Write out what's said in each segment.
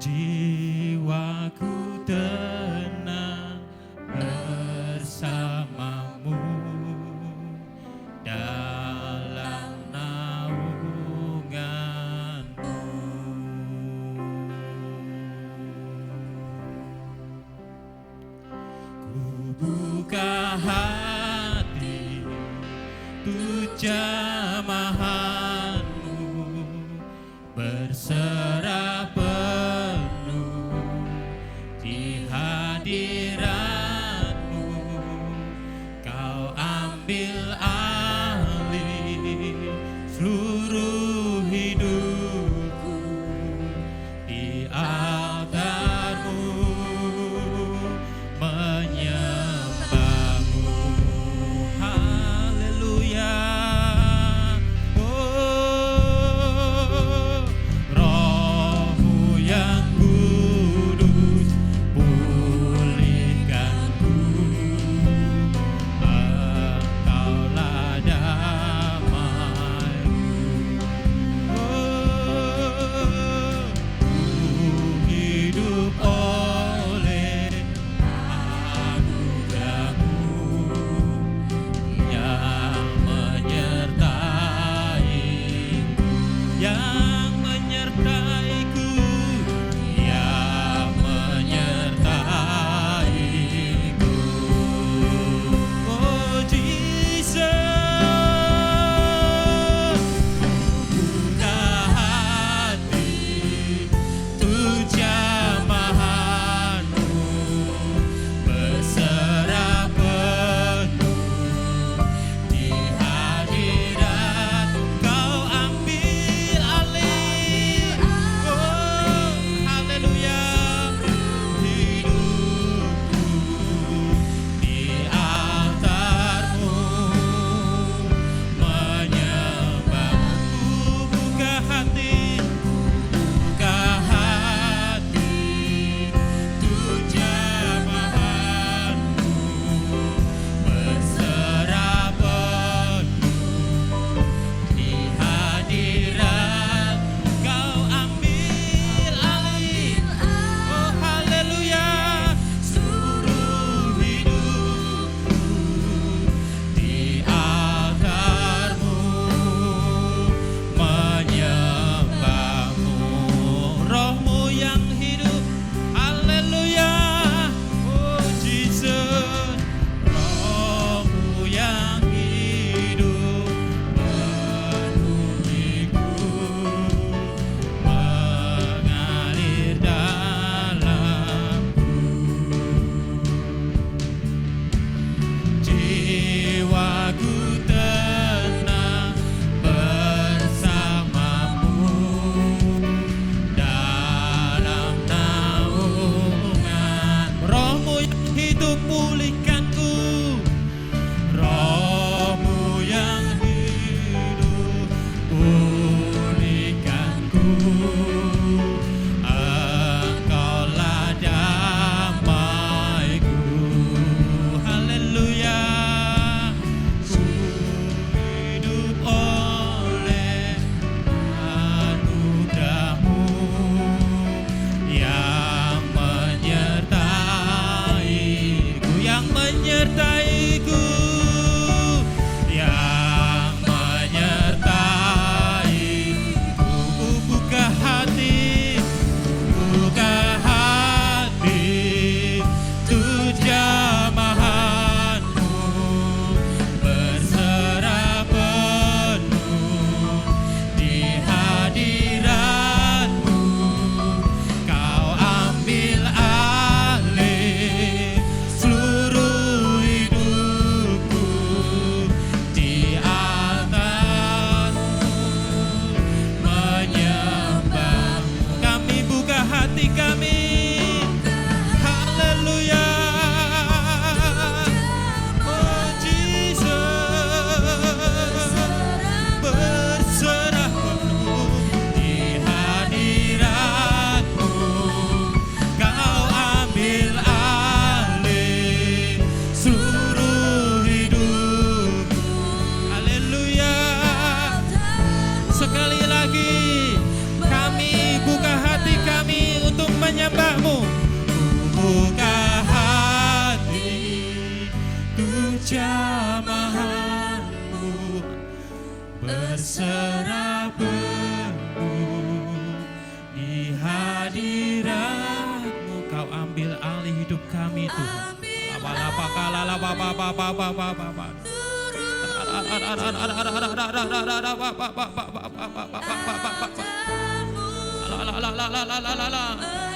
Jiwaku tenang bersamamu dalam naunganmu. Ku buka hati untuk jamahanmu, berserah penuh di hadiratmu. Kau ambil alih seluruh hidupku di altarmu, menyembahmu. Haleluya. Oh, Rohmu yang kudus, pulihkanku. Engkaulah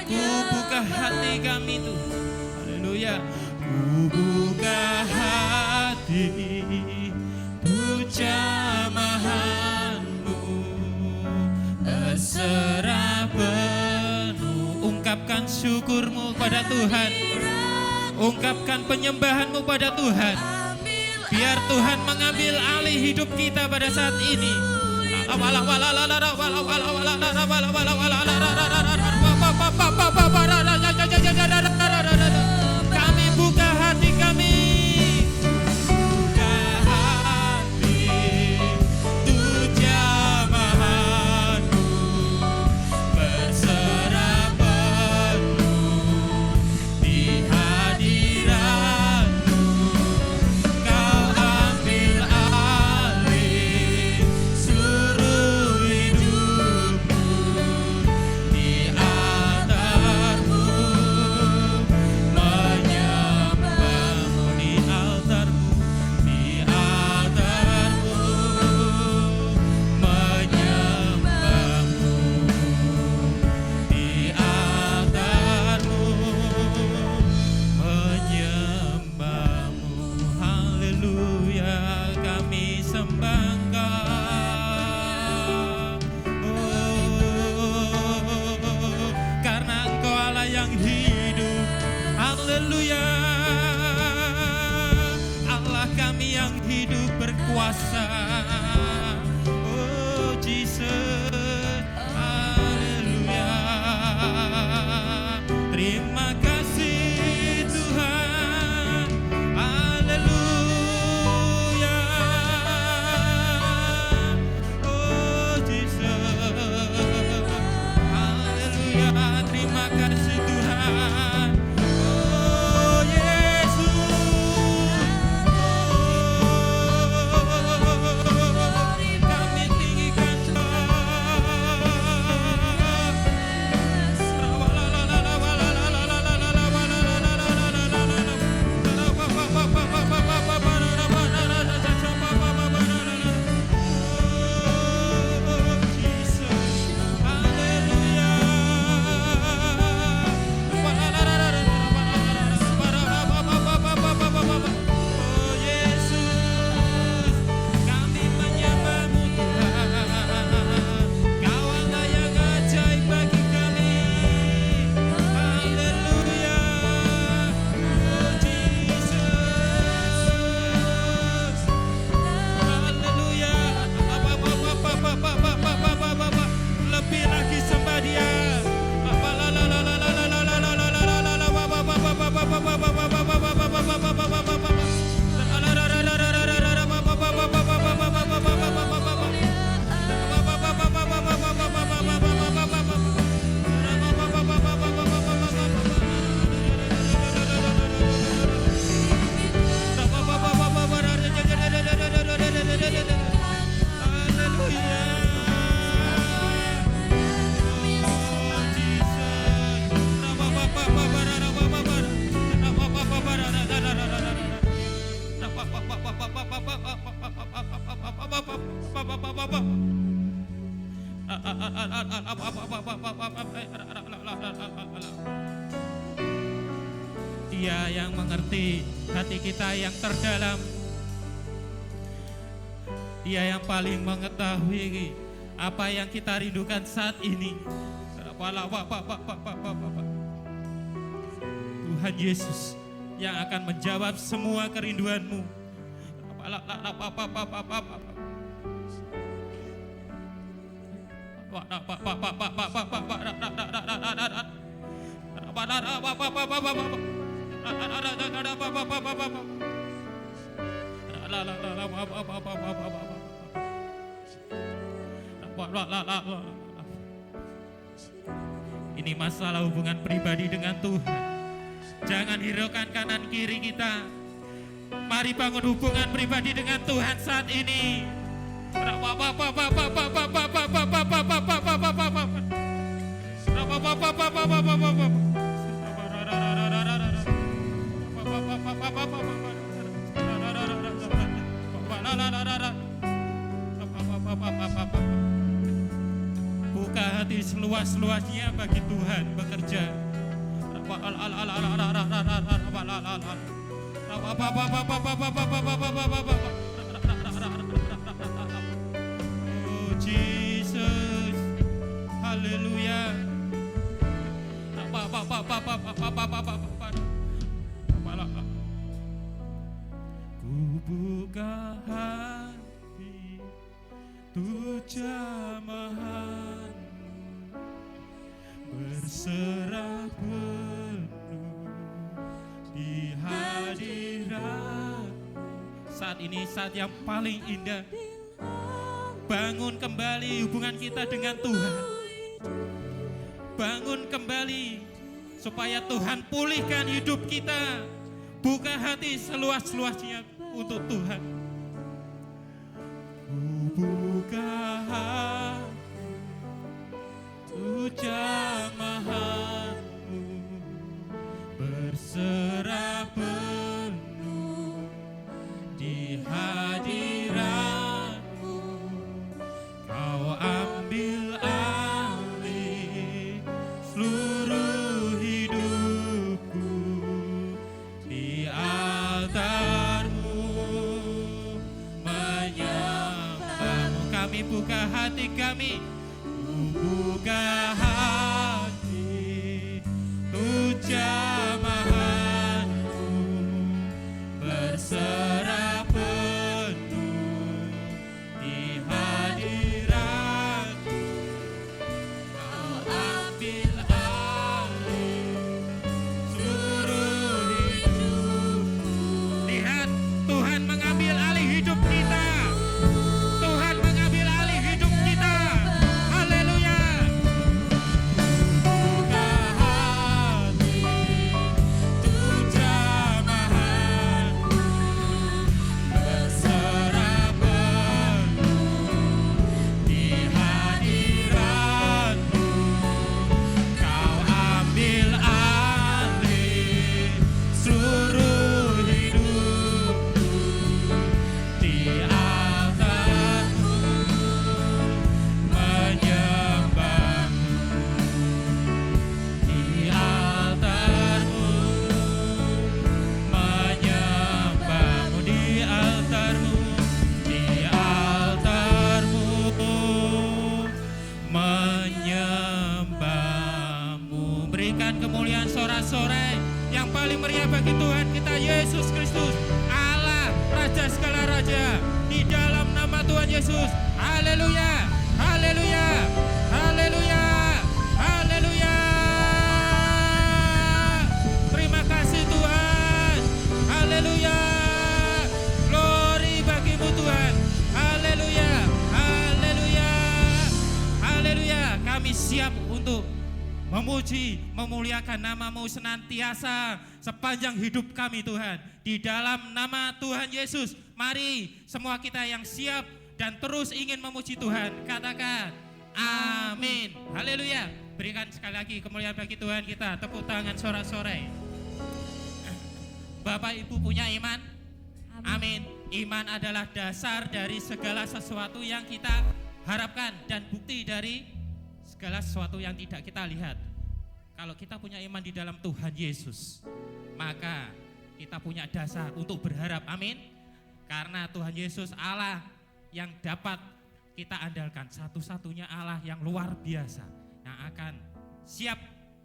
Ku buka hati kami tuh. Haleluya. Ku buka hati, jamahanmu berserah penuh. Ungkapkan syukurmu pada Tuhan, ungkapkan penyembahanmu pada Tuhan. Biar Tuhan mengambil alih hidup kita pada saat ini. Kami buka hati kami. Oh Jesus, haleluya. Terima kasih Tuhan, haleluya. Oh Jesus, haleluya. Terima kasih Tuhan. Oh Yesus. Dia yang mengerti hati kita yang terdalam. Dia yang paling mengetahui apa yang kita rindukan saat ini. Tuhan Yesus yang akan menjawab semua kerinduanmu. Ini masalah hubungan pribadi dengan Tuhan. Jangan hiraukan kanan kiri kita. Mari bangun hubungan pribadi dengan Tuhan saat ini. Buka hati seluas-luasnya bagi Tuhan bekerja. Oh Jesus, haleluya. Ku buka hati untuk jamahan-Mu, berserah penuh di hadirat. Saat ini saat yang paling indah. Bangun kembali hubungan kita dengan Tuhan. Bangun kembali supaya Tuhan pulihkan hidup kita. Buka hati seluas-luasnya untuk Tuhan. Ku buka hati untuk jamahan-Mu, berserah penuh di hadirat-Mu. Kau ambil alih seluruh hidupku di altar-Mu, menyembah-Mu. Kami buka hati kami, buka hati untuk jamahan-Mu, berserah penuh di hadirat-Mu. Kau ambil alih seluruh hidupku. Lihat, Tuhan mengambil alih hidup kita. Tuhan mengambil alih hidup kita. Haleluya. Buka hati untuk jamahan-Mu, berserah penuh di hadirat-Mu. Kau ambil alih seluruh hidupku di altar-Mu, menyembah-Mu di altar-Mu, menyembah-Mu di altar-Mu, di altar-Mu, menyembah-Mu. Berikan kemuliaan sorak-sorai yang paling meriah bagi Tuhan kita Yesus Kristus, Allah Raja segala raja, di dalam nama Tuhan Yesus. Haleluya, haleluya, haleluya, haleluya. Terima kasih Tuhan. Haleluya. Glory bagimu Tuhan. Haleluya, haleluya, haleluya. Kami siap untuk memuji, memuliakan nama-Mu senantiasa sepanjang hidup kami Tuhan. Di dalam nama Tuhan Yesus, mari semua kita yang siap dan terus ingin memuji Tuhan, katakan amin. Haleluya. Berikan sekali lagi kemuliaan bagi Tuhan kita. Tepuk tangan sorak-sorai. Bapak Ibu punya iman? Amin. Iman adalah dasar dari segala sesuatu yang kita harapkan dan bukti dari segala sesuatu yang tidak kita lihat. Kalau kita punya iman di dalam Tuhan Yesus, maka kita punya dasar untuk berharap. Amin. Karena Tuhan Yesus Allah yang dapat kita andalkan, satu-satunya Allah yang luar biasa, yang akan siap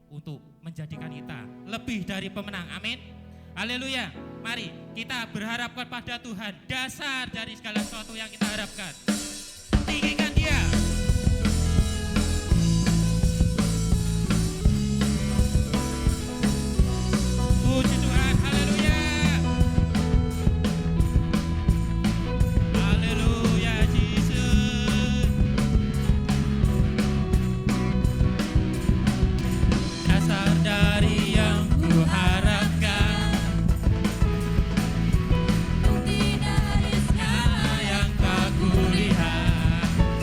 untuk menjadikan kita lebih dari pemenang. Amin. Haleluya. Mari kita berharap kepada Tuhan, dasar dari segala sesuatu yang kita harapkan. Tinggikan Dia. Puji Tuhan. Haleluya. Haleluya Jesus. Dasar dari yang ku harapkan, bukti dari segala yang tak kulihat.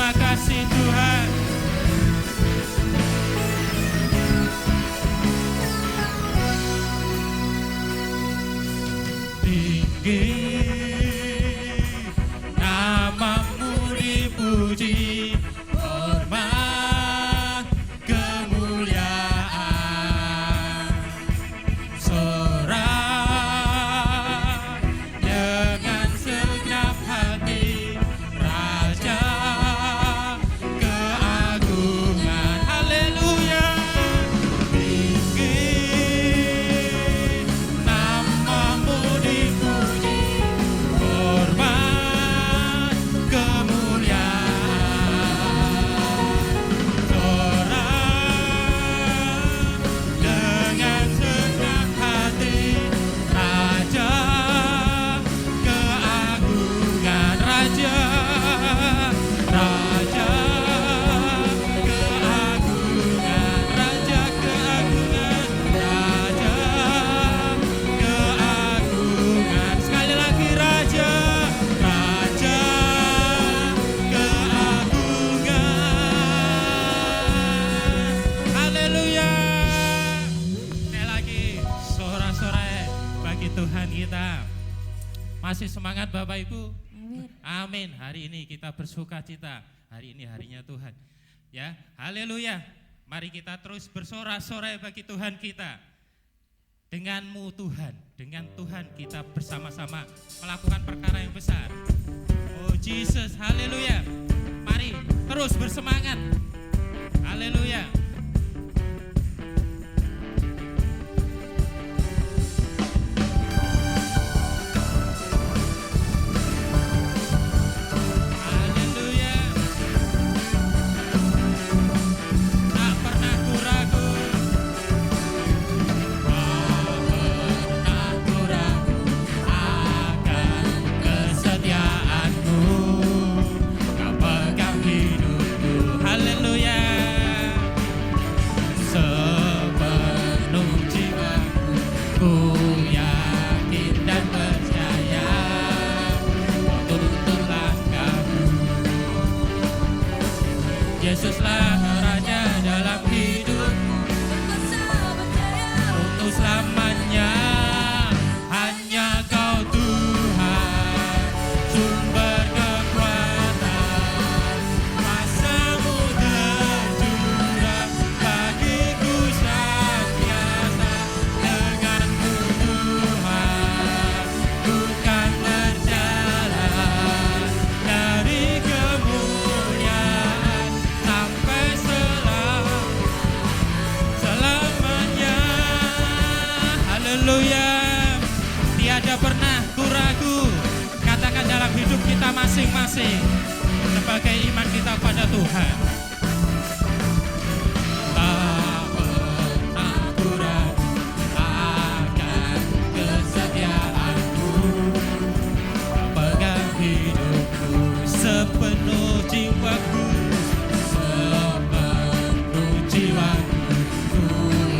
Terima kasih Tuhan. Tinggi namamu dipuji, hormat kemuliaan, sorak dengan segenap hati, Raja keagungan. Haleluya. Tinggi namamu dipuji, hormat kemuliaan, sorak dengan segenap hati, Raja keagungan, Raja keagungan, Raja keagungan, Raja keagungan. Sekali lagi Raja keagungan. Haleluya. Sekali lagi sorak-sorai bagi Tuhan kita. Masih semangat Bapak Ibu? Amin. Hari ini kita bersuka cita. Hari ini harinya Tuhan. Ya, haleluya. Mari kita terus bersorak-sorai bagi Tuhan kita. Denganmu Tuhan, dengan Tuhan kita bersama-sama melakukan perkara yang besar. Oh Jesus, haleluya. Mari terus bersemangat. Haleluya. Haleluya. Tak pernah ku ragu, tak pernah ku ragu akan kesetiaanmu. Kau pegang hidupku. Haleluya. Sepenuh jiwaku ku yakin dan percaya, kau tuntun langkahku. Yesuslah Raja dalam hidupku, untuk selamanya. Hanya Kau Tuhan, sumber kekuatan, kuasa-Mu tercurah bagiku senantiasa. Denganmu Tuhan, ku kan berjalan dari kemuliaan sampai selamanya. Haleluya. Tiada pernah ku ragu. Katakan dalam hidup kita masing-masing sebagai iman kita pada Tuhan. Tak pernah ku ragu akan kesetiaanmu. Kau pegang hidupku sepenuh jiwaku, sepenuh jiwaku. Ku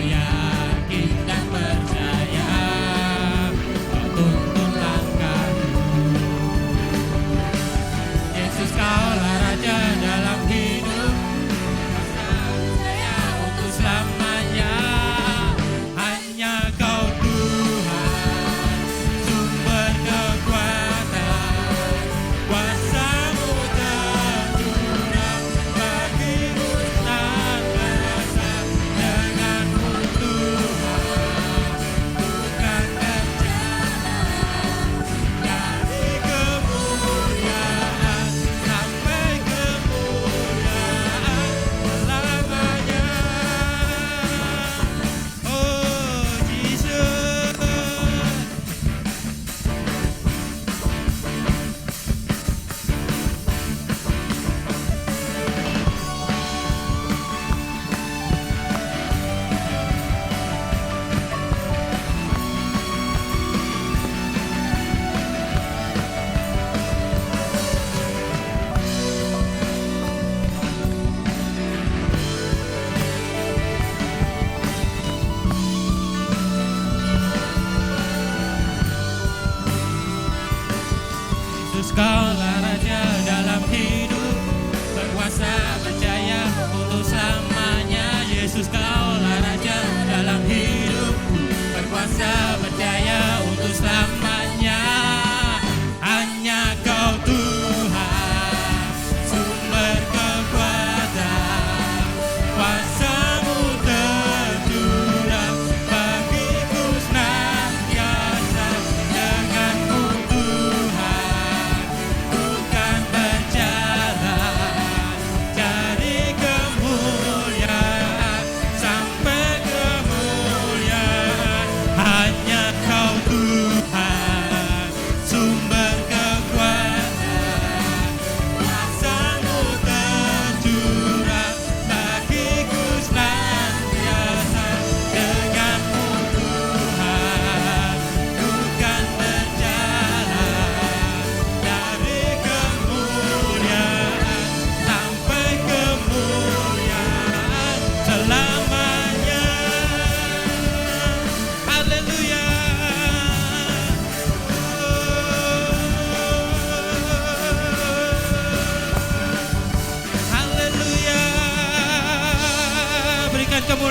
yakin dan percaya, Kau tuntun langkahku. Yesus, Kaulah Raja dalam hidup, saya untuk selamanya. Hanya Kau Tuhan, sumber kekuatan, kuasa-Mu tercurah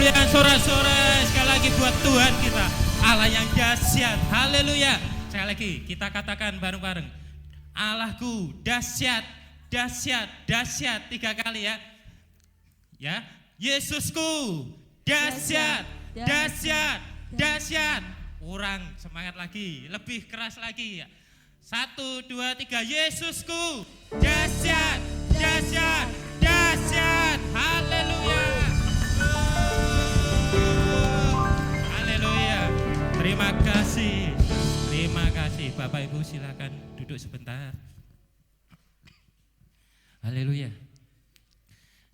Haleluya, sorak-sorai sekali lagi buat Tuhan kita, Allah yang dahsyat. Haleluya. Sekali lagi kita katakan bareng-bareng, Allahku dahsyat, dahsyat, dahsyat, 3 kali ya. Ya, Yesusku dahsyat, dahsyat, dahsyat. Kurang semangat lagi, lebih keras lagi ya. 1, 2, 3, Yesusku dahsyat, dahsyat, dahsyat. Haleluya. Haleluya. Terima kasih. Terima kasih. Bapak Ibu silakan duduk sebentar. Haleluya.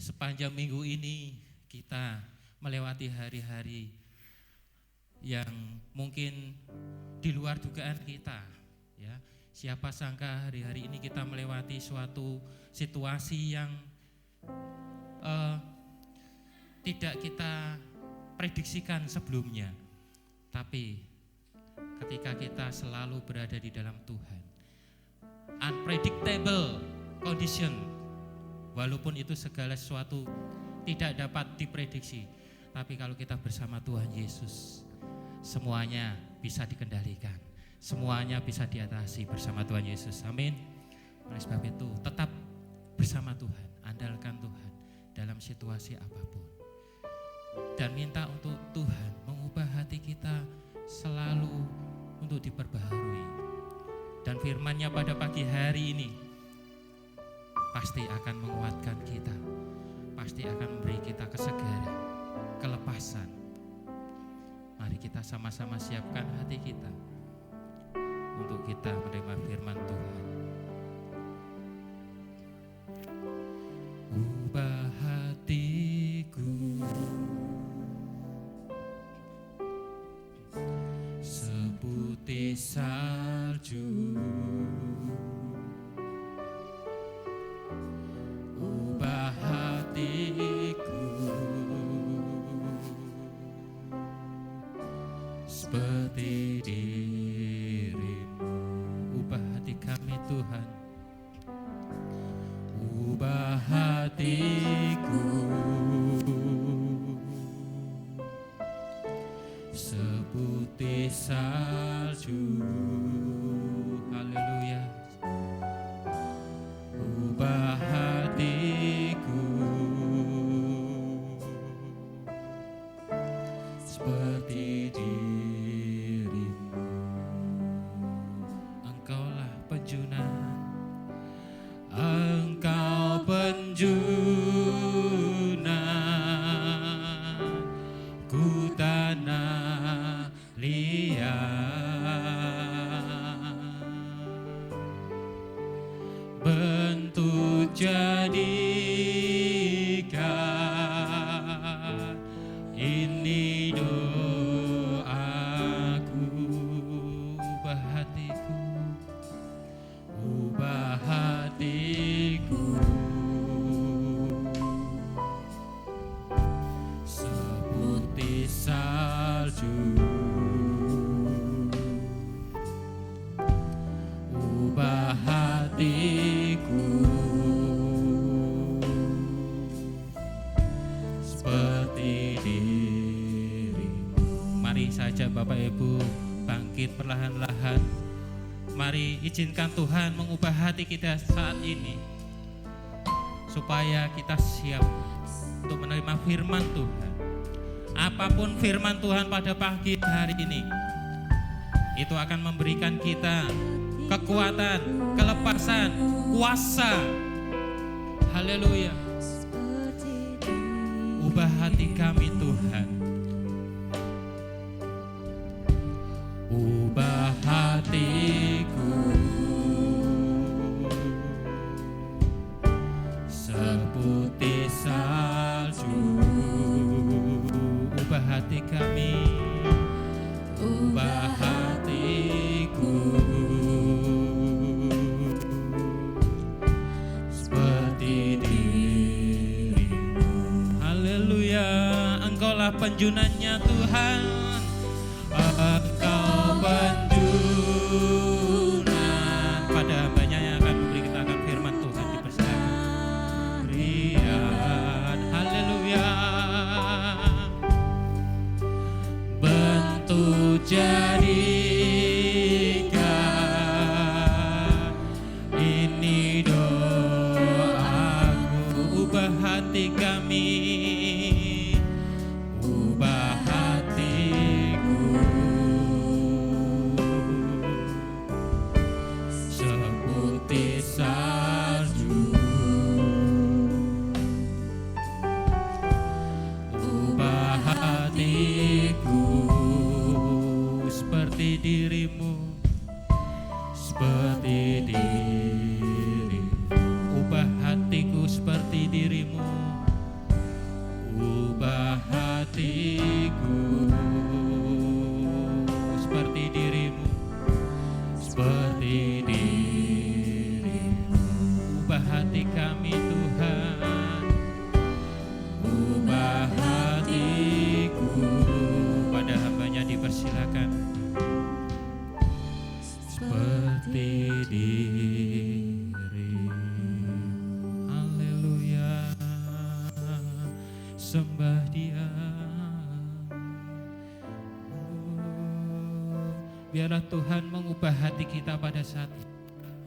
Sepanjang minggu ini kita melewati hari-hari yang mungkin di luar dugaan kita, ya. Siapa sangka hari-hari ini kita melewati suatu situasi yang tidak kita prediksikan sebelumnya. Tapi ketika kita selalu berada di dalam Tuhan, unpredictable condition, walaupun itu segala sesuatu tidak dapat diprediksi, tapi kalau kita bersama Tuhan Yesus, semuanya bisa dikendalikan, semuanya bisa diatasi bersama Tuhan Yesus. Amin. Oleh sebab itu tetap bersama Tuhan, andalkan Tuhan dalam situasi apapun, dan minta untuk Tuhan mengubah hati kita selalu untuk diperbaharui. Dan firman-Nya pada pagi hari ini pasti akan menguatkan kita, pasti akan memberi kita kesegaran, kelepasan. Mari kita sama-sama siapkan hati kita untuk kita menerima firman Tuhan. Ubah hatiku seputih salju, ubah hatiku seperti dirimu. Ubah hati kami Tuhan, ubah hatiku seputih salju. Haleluya. Ubah hatiku seperti dirimu. Engkaulah penjunan, Engkau penjunan, ku tanah liat, bentuk jadikan ini doaku. Ubah hatiku, ubah hatiku seputih salju, ubah hatiku seperti dirimu. Mari saja Bapak Ibu bangkit perlahan-lahan. Mari izinkan Tuhan mengubah hati kita saat ini, supaya kita siap untuk menerima firman Tuhan. Apapun firman Tuhan pada pagi hari ini, itu akan memberikan kita kekuatan, kelepasan, kuasa. Haleluya. Ubah hati kami Tuhan, ubah hatiku seputih salju. Ubah hati kami, ubah hatiku seperti dirimu. Haleluya. Engkaulah penjunannya Tuhan, Engkau penjunan. Pada hambanya yang akan memberi kita akan firman Tuhan dipersilakan. Haleluya. hati kami, ubah hatiku seputih salju, ubah hatiku seperti dirimu, seperti dirimu, ubah hatiku seperti dirimu, ubah hatiku seperti dirimu, seperti dirimu, ubah hati kami Tuhan, ubah hatiku. Pada hambanya dipersilakan seperti diri. Haleluya, sembah Dia. Biarlah Tuhan mengubah hati kita pada saat ini.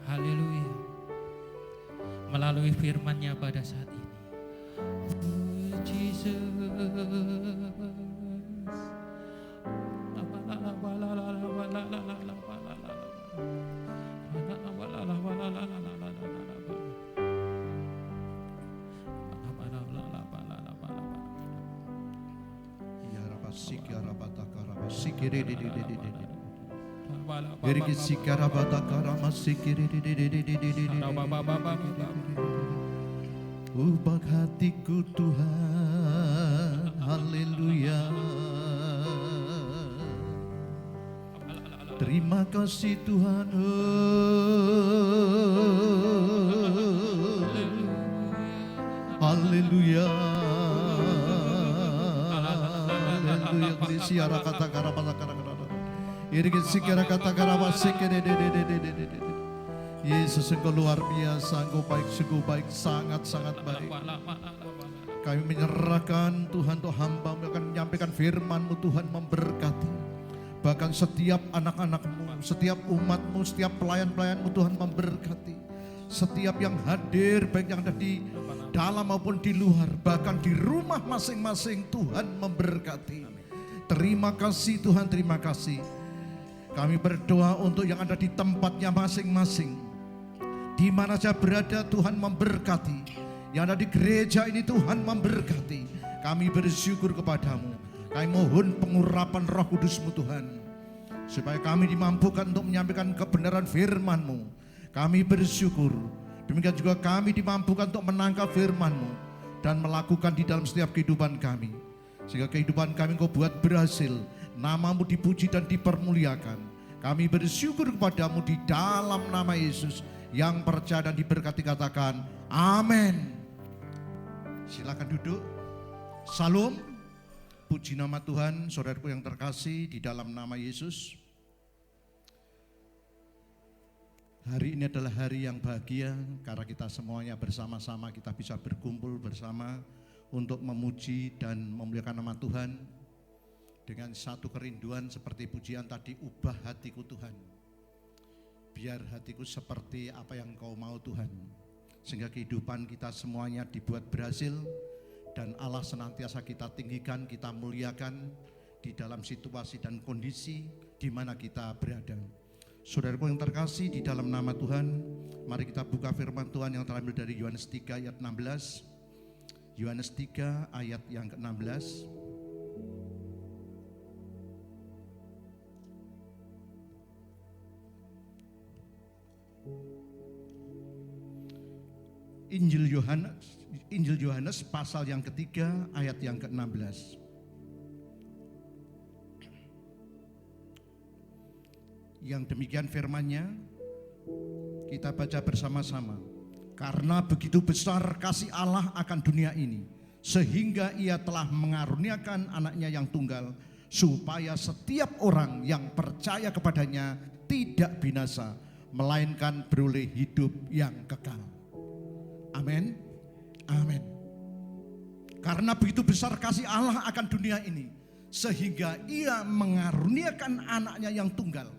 Haleluya, melalui firman-Nya pada saat ini. Oh, Jesus. Ubah hatiku Tuhan, haleluya. Terima kasih Tuhan. Haleluya. Yesus Engkau luar biasa, Engkau baik, sungguh baik, sangat-sangat baik. Kami menyerahkan Tuhan untuk hamba-Mu akan menyampaikan firman-Mu Tuhan, memberkati. Bahkan setiap anak-anak-Mu, setiap umat-Mu, setiap pelayan-pelayan-Mu Tuhan memberkati. Setiap yang hadir, baik yang ada di dalam maupun di luar, bahkan di rumah masing-masing Tuhan memberkati. Terima kasih Tuhan, terima kasih. Kami berdoa untuk yang ada di tempatnya masing-masing. Di mana saja berada Tuhan memberkati. Yang ada di gereja ini Tuhan memberkati. Kami bersyukur kepadamu. Kami mohon pengurapan Roh Kudus-Mu Tuhan. Supaya kami dimampukan untuk menyampaikan kebenaran firman-Mu. Kami bersyukur. Demikian juga kami dimampukan untuk menangkap firman-Mu. Dan melakukan di dalam setiap kehidupan kami. Sehingga kehidupan kami Engkau buat berhasil. Nama-Mu dipuji dan dipermuliakan. Kami bersyukur kepadamu di dalam nama Yesus. Yang percaya dan diberkati katakan amin. Silakan duduk. Salam. Puji nama Tuhan, saudaraku yang terkasih di dalam nama Yesus. Hari ini adalah hari yang bahagia karena kita semuanya bersama-sama kita bisa berkumpul bersama untuk memuji dan memuliakan nama Tuhan dengan satu kerinduan seperti pujian tadi, ubah hatiku Tuhan. Biar hatiku seperti apa yang Kau mau Tuhan. Sehingga kehidupan kita semuanya dibuat berhasil dan Allah senantiasa kita tinggikan, kita muliakan di dalam situasi dan kondisi di mana kita berada. Saudaraku yang terkasih di dalam nama Tuhan, mari kita buka firman Tuhan yang terambil dari Yohanes 3 ayat 16. Yohanes 3 ayat yang ke-16. Injil Yohanes pasal yang ketiga ayat yang ke-16. Yang demikian firman-Nya kita baca bersama-sama. Karena begitu besar kasih Allah akan dunia ini, sehingga Ia telah mengaruniakan anaknya yang tunggal, supaya setiap orang yang percaya kepadanya tidak binasa, melainkan beroleh hidup yang kekal. Amin. Amin. Karena begitu besar kasih Allah akan dunia ini, sehingga Ia mengaruniakan anaknya yang tunggal,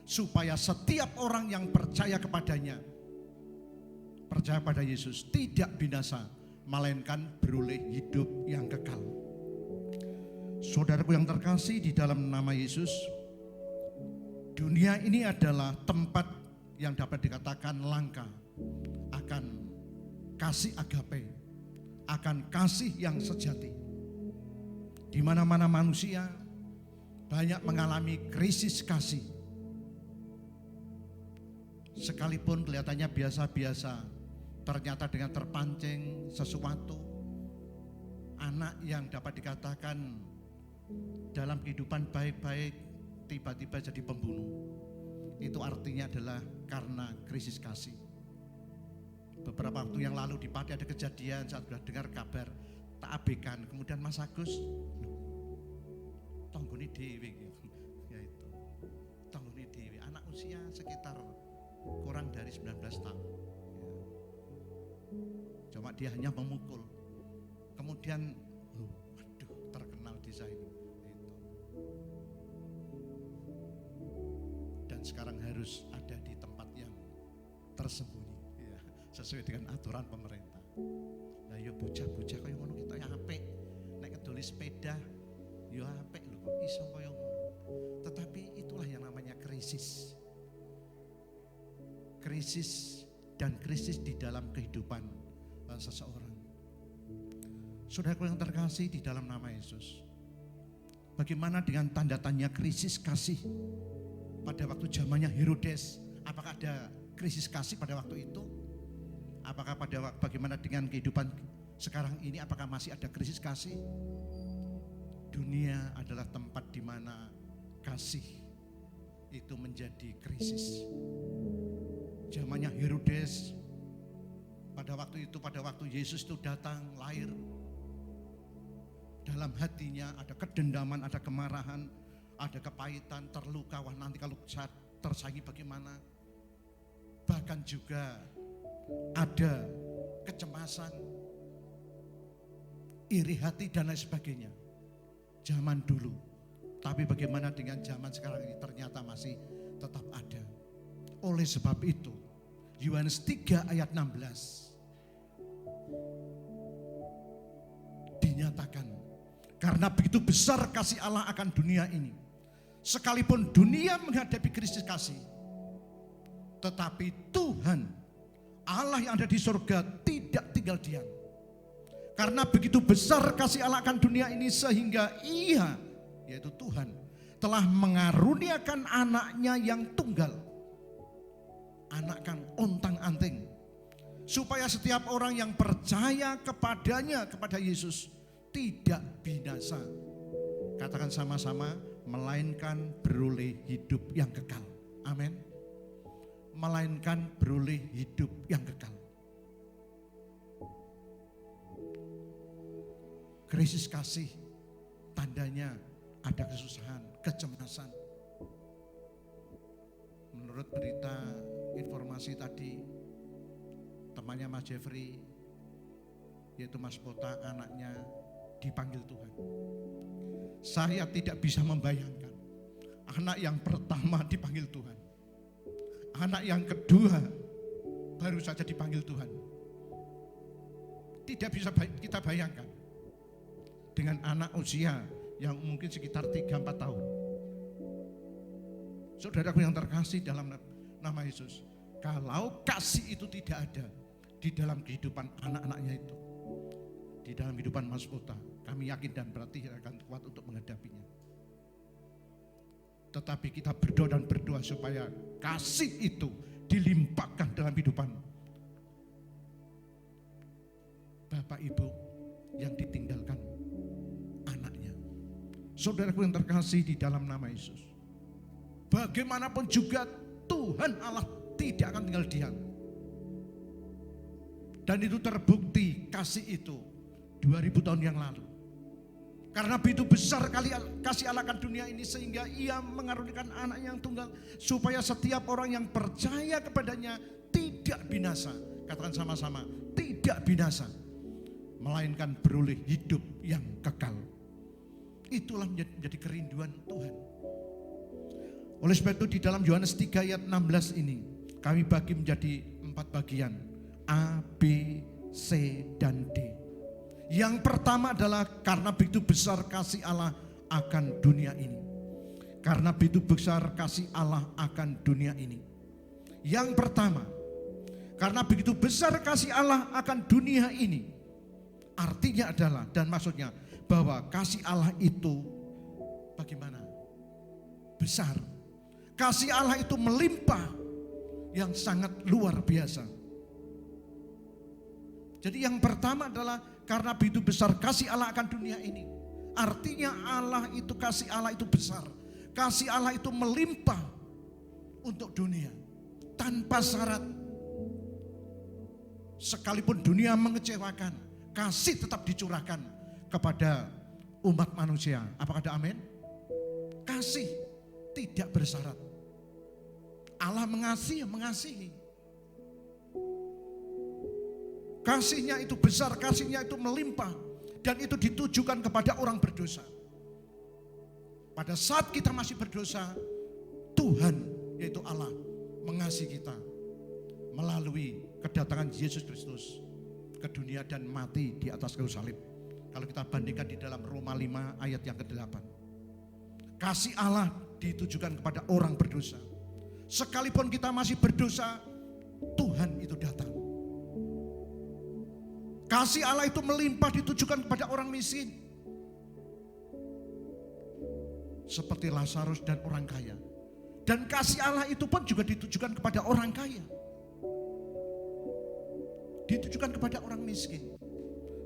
supaya setiap orang yang percaya kepadanya, percaya pada Yesus, tidak binasa, melainkan beroleh hidup yang kekal. Saudaraku yang terkasih di dalam nama Yesus, dunia ini adalah tempat yang dapat dikatakan langka akan kasih agape, akan kasih yang sejati. Di mana-mana manusia banyak mengalami krisis kasih. Sekalipun kelihatannya biasa-biasa, ternyata dengan terpancing sesuatu, anak yang dapat dikatakan dalam kehidupan baik-baik tiba-tiba jadi pembunuh. Itu artinya adalah karena krisis kasih. Beberapa waktu yang lalu di Pati ada kejadian, saat sudah dengar kabar, tak abaikan. Kemudian Mas Agus, tonggoni dewi, ya itu, tonggoni dewi, anak usia sekitar kurang dari 19 tahun. Ya. Cuma dia hanya memukul. Kemudian, waduh, terkenal desa ini. Itu. Dan sekarang harus ada di tempat yang tersembunyi. Sesuai dengan aturan pemerintah. Lah yo bocah-bocah kaya ngono kita ya apik. Nek ngedoli sepeda yo apik lho kok iso kaya ngono. Tetapi itulah yang namanya krisis. Krisis dan krisis di dalam kehidupan seseorang. Saudaraku yang terkasih di dalam nama Yesus. Bagaimana dengan tanda tanya krisis kasih pada waktu zamannya Herodes? Apakah ada krisis kasih pada waktu itu? Apakah bagaimana dengan kehidupan sekarang ini? Apakah masih ada krisis kasih? Dunia adalah tempat di mana kasih itu menjadi krisis. Zamannya Herodes, pada waktu itu, pada waktu Yesus itu datang lahir, dalam hatinya ada kedendaman, ada kemarahan, ada kepahitan, terluka. Wah, nanti kalau saya tersaingi bagaimana? Bahkan juga ada kecemasan, iri hati dan lain sebagainya. Zaman dulu. Tapi bagaimana dengan zaman sekarang ini? Ternyata masih tetap ada. Oleh sebab itu, Yohanes 3 ayat 16 dinyatakan, karena begitu besar kasih Allah akan dunia ini, sekalipun dunia menghadapi krisis kasih, tetapi Tuhan Allah yang ada di surga tidak tinggal diam. Karena begitu besar kasih Allah akan dunia ini, sehingga Ia, yaitu Tuhan, telah mengaruniakan anaknya yang tunggal, anak kan ontang-anting, supaya setiap orang yang percaya kepadanya, kepada Yesus, tidak binasa. Katakan sama-sama, melainkan beroleh hidup yang kekal. Amin. Melainkan beroleh hidup yang kekal. Krisis kasih tandanya ada kesusahan, kecemasan. Menurut berita informasi tadi, temannya Mas Jeffrey, yaitu Mas Pota, anaknya dipanggil Tuhan. Saya tidak bisa membayangkan anak yang pertama dipanggil Tuhan, anak yang kedua baru saja dipanggil Tuhan. Tidak bisa kita bayangkan dengan anak usia yang mungkin sekitar 3-4 tahun. Saudaraku yang terkasih dalam nama Yesus, kalau kasih itu tidak ada di dalam kehidupan anak-anaknya itu, di dalam kehidupan Mas Pota, kami yakin dan berarti akan kuat untuk menghadapinya. Tetapi kita berdoa dan berdoa supaya kasih itu dilimpahkan dalam kehidupan Bapak Ibu yang ditinggalkan anaknya. Saudaraku yang terkasih di dalam nama Yesus, bagaimanapun juga Tuhan Allah tidak akan tinggal diam. Dan itu terbukti kasih itu 2000 tahun yang lalu. Karena begitu besar kali kasih Allah akan dunia ini, sehingga Ia mengaruniakan anak yang tunggal, supaya setiap orang yang percaya kepadanya tidak binasa. Katakan sama-sama, tidak binasa, melainkan beroleh hidup yang kekal. Itulah menjadi kerinduan Tuhan. Oleh sebab itu di dalam Yohanes 3 ayat 16 ini kami bagi menjadi 4 bagian, A, B, C, dan D. Yang pertama adalah karena begitu besar kasih Allah akan dunia ini. Karena begitu besar kasih Allah akan dunia ini. Yang pertama, karena begitu besar kasih Allah akan dunia ini. Artinya adalah dan maksudnya bahwa kasih Allah itu bagaimana? Besar. Kasih Allah itu melimpah yang sangat luar biasa. Jadi yang pertama adalah karena begitu besar kasih Allah akan dunia ini. Artinya Allah itu, kasih Allah itu besar. Kasih Allah itu melimpah untuk dunia tanpa syarat. Sekalipun dunia mengecewakan, kasih tetap dicurahkan kepada umat manusia. Apakah ada amin? Kasih tidak bersyarat. Allah mengasihi, mengasihi. Kasihnya itu besar, kasihnya itu melimpah. Dan itu ditujukan kepada orang berdosa. Pada saat kita masih berdosa, Tuhan yaitu Allah mengasihi kita melalui kedatangan Yesus Kristus ke dunia dan mati di atas kayu salib. Kalau kita bandingkan di dalam Roma 5 ayat yang ke-8. Kasih Allah ditujukan kepada orang berdosa. Sekalipun kita masih berdosa, Tuhan itu datang. Kasih Allah itu melimpah ditujukan kepada orang miskin. Seperti Lazarus dan orang kaya. Dan kasih Allah itu pun juga ditujukan kepada orang kaya. Ditujukan kepada orang miskin.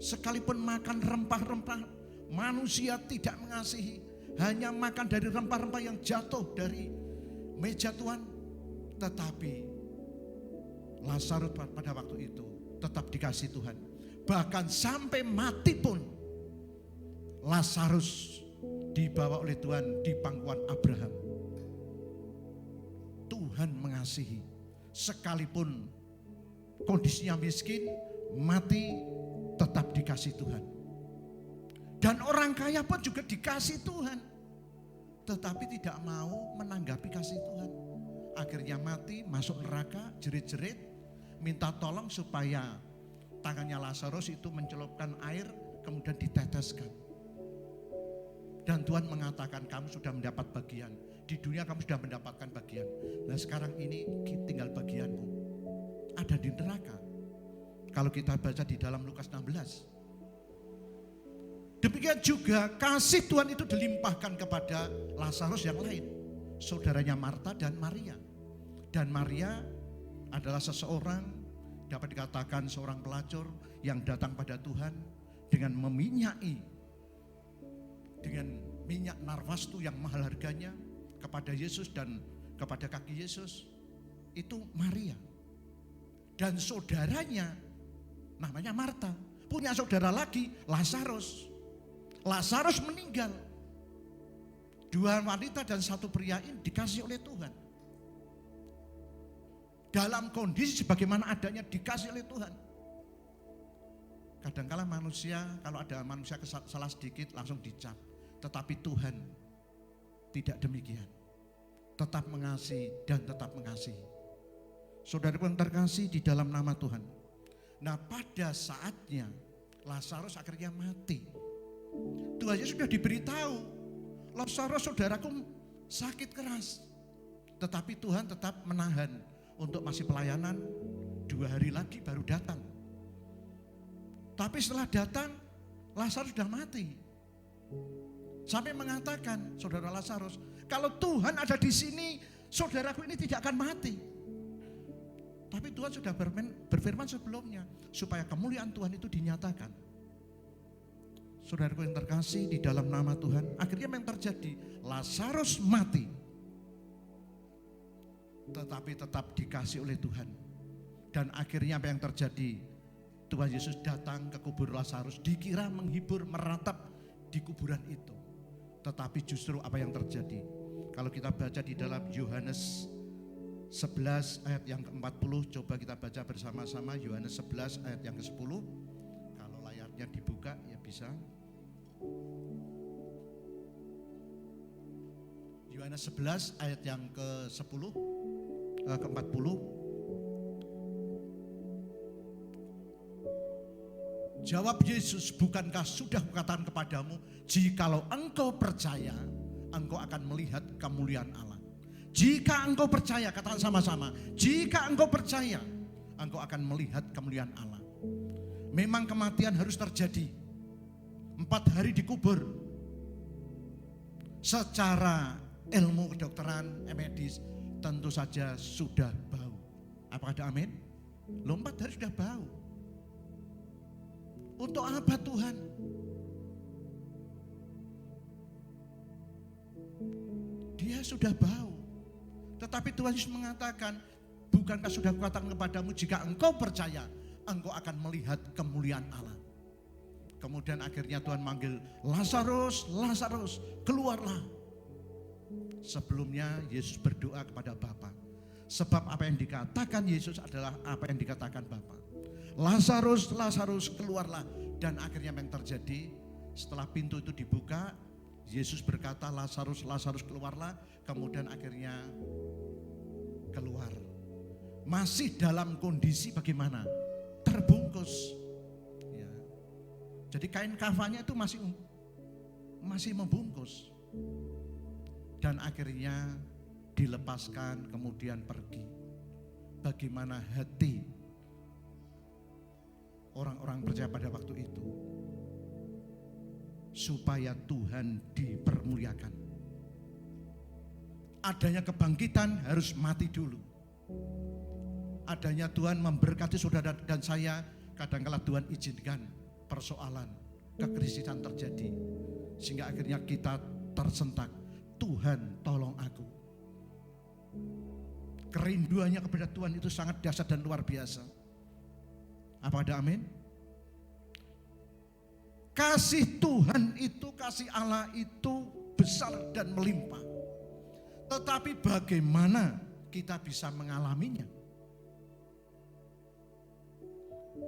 Sekalipun makan rempah-rempah, manusia tidak mengasihi. Hanya makan dari rempah-rempah yang jatuh dari meja Tuhan. Tetapi Lazarus pada waktu itu tetap dikasih Tuhan. Bahkan sampai mati pun Lazarus dibawa oleh Tuhan di pangkuan Abraham. Tuhan mengasihi. Sekalipun kondisinya miskin, mati, tetap dikasih Tuhan. Dan orang kaya pun juga dikasih Tuhan. Tetapi tidak mau menanggapi kasih Tuhan. Akhirnya mati, masuk neraka, jerit-jerit, minta tolong supaya tangannya Lazarus itu mencelupkan air, kemudian diteteskan. Dan Tuhan mengatakan kamu sudah mendapat bagian. Di dunia kamu sudah mendapatkan bagian. Nah sekarang ini tinggal bagianmu. Ada di neraka. Kalau kita baca di dalam Lukas 16. Demikian juga kasih Tuhan itu dilimpahkan kepada Lazarus yang lain. Saudaranya Marta dan Maria. Dan Maria adalah seseorang, dapat dikatakan seorang pelacur yang datang pada Tuhan dengan meminyaki, dengan minyak narwastu yang mahal harganya kepada Yesus dan kepada kaki Yesus. Itu Maria. Dan saudaranya namanya Marta. Punya saudara lagi, Lazarus. Lazarus meninggal. 2 wanita dan 1 pria ini dikasih oleh Tuhan. Dalam kondisi sebagaimana adanya dikasih oleh Tuhan. Kadangkala manusia, kalau ada manusia salah sedikit langsung dicap. Tetapi Tuhan tidak demikian. Tetap mengasihi dan tetap mengasihi. Saudaraku yang terkasih di dalam nama Tuhan. Nah pada saatnya Lazarus akhirnya mati. Tuhan Yesus sudah diberitahu, Lazarus saudaraku sakit keras. Tetapi Tuhan tetap menahan untuk masih pelayanan 2 hari lagi baru datang. Tapi setelah datang, Lazarus sudah mati. Sampai mengatakan, saudara Lazarus, kalau Tuhan ada di sini, saudaraku ini tidak akan mati. Tapi Tuhan sudah berfirman sebelumnya, supaya kemuliaan Tuhan itu dinyatakan. Saudaraku yang terkasih di dalam nama Tuhan, akhirnya yang terjadi, Lazarus mati. Tetapi tetap dikasih oleh Tuhan. Dan akhirnya apa yang terjadi? Tuhan Yesus datang ke kubur Lazarus, dikira menghibur, meratap di kuburan itu. Tetapi justru apa yang terjadi? Kalau kita baca di dalam Yohanes 11 ayat yang ke-40, coba kita baca bersama-sama Yohanes 11 ayat yang ke-10. Kalau layarnya dibuka ya bisa. Yohanes 11 ayat yang ke-10, ke-40. Jawab Yesus, bukankah sudah kukatakan kepadamu, jikalau engkau percaya, engkau akan melihat kemuliaan Allah. Jika engkau percaya, katakan sama-sama, jika engkau percaya, engkau akan melihat kemuliaan Allah. Memang kematian harus terjadi. 4 hari dikubur. Secara ilmu kedokteran, medis, tentu saja sudah bau. Apakah ada amin? 4 hari sudah bau. Untuk apa Tuhan? Dia sudah bau. Tetapi Tuhan Yesus mengatakan, bukankah sudah kukatakan kepadamu, jika engkau percaya, engkau akan melihat kemuliaan Allah. Kemudian akhirnya Tuhan manggil, Lazarus, Lazarus, keluarlah. Sebelumnya Yesus berdoa kepada Bapa. Sebab apa yang dikatakan Yesus adalah apa yang dikatakan Bapa. Lazarus, Lazarus, keluarlah. Dan akhirnya yang terjadi, setelah pintu itu dibuka, Yesus berkata, Lazarus, Lazarus, keluarlah. Kemudian akhirnya keluar. Masih dalam kondisi bagaimana? Terbungkus. Ya. Jadi kain kafannya itu masih membungkus. Dan akhirnya dilepaskan, kemudian pergi. Bagaimana hati orang-orang percaya pada waktu itu, supaya Tuhan dipermuliakan. Adanya kebangkitan harus mati dulu. Adanya Tuhan memberkati saudara dan saya, kadang-kala Tuhan izinkan persoalan, kekrisis terjadi. Sehingga akhirnya kita tersentak. Tuhan tolong aku. Kerinduannya kepada Tuhan itu sangat dahsyat dan luar biasa. Apa ada amin? Kasih Tuhan itu, kasih Allah itu besar dan melimpah. Tetapi bagaimana kita bisa mengalaminya?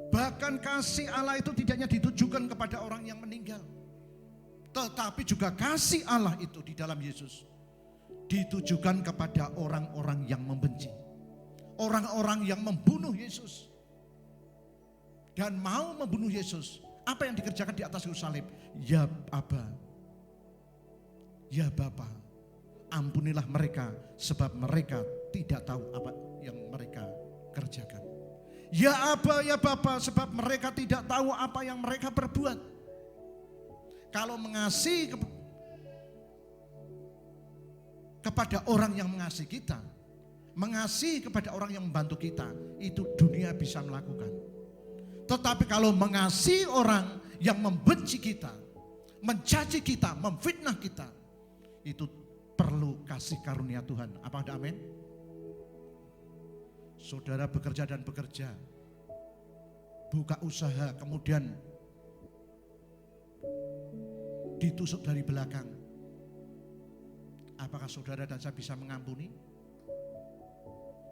Bahkan kasih Allah itu tidak hanya ditujukan kepada orang yang meninggal, tetapi juga kasih Allah itu di dalam Yesus ditujukan kepada orang-orang yang membenci, orang-orang yang membunuh Yesus dan mau membunuh Yesus. Apa yang dikerjakan di atas kayu salib? Ya Aba, ya Bapa, ampunilah mereka sebab mereka tidak tahu apa yang mereka kerjakan. Ya Aba, ya Bapa, sebab mereka tidak tahu apa yang mereka perbuat. Kalau mengasihi kepada orang yang mengasihi kita, mengasihi kepada orang yang membantu kita, itu dunia bisa melakukan. Tetapi kalau mengasihi orang yang membenci kita, mencaci kita, memfitnah kita, itu perlu kasih karunia Tuhan. Apa ada amin? Saudara bekerja dan bekerja, buka usaha, kemudian ditusuk dari belakang. Apakah saudara dan saya bisa mengampuni?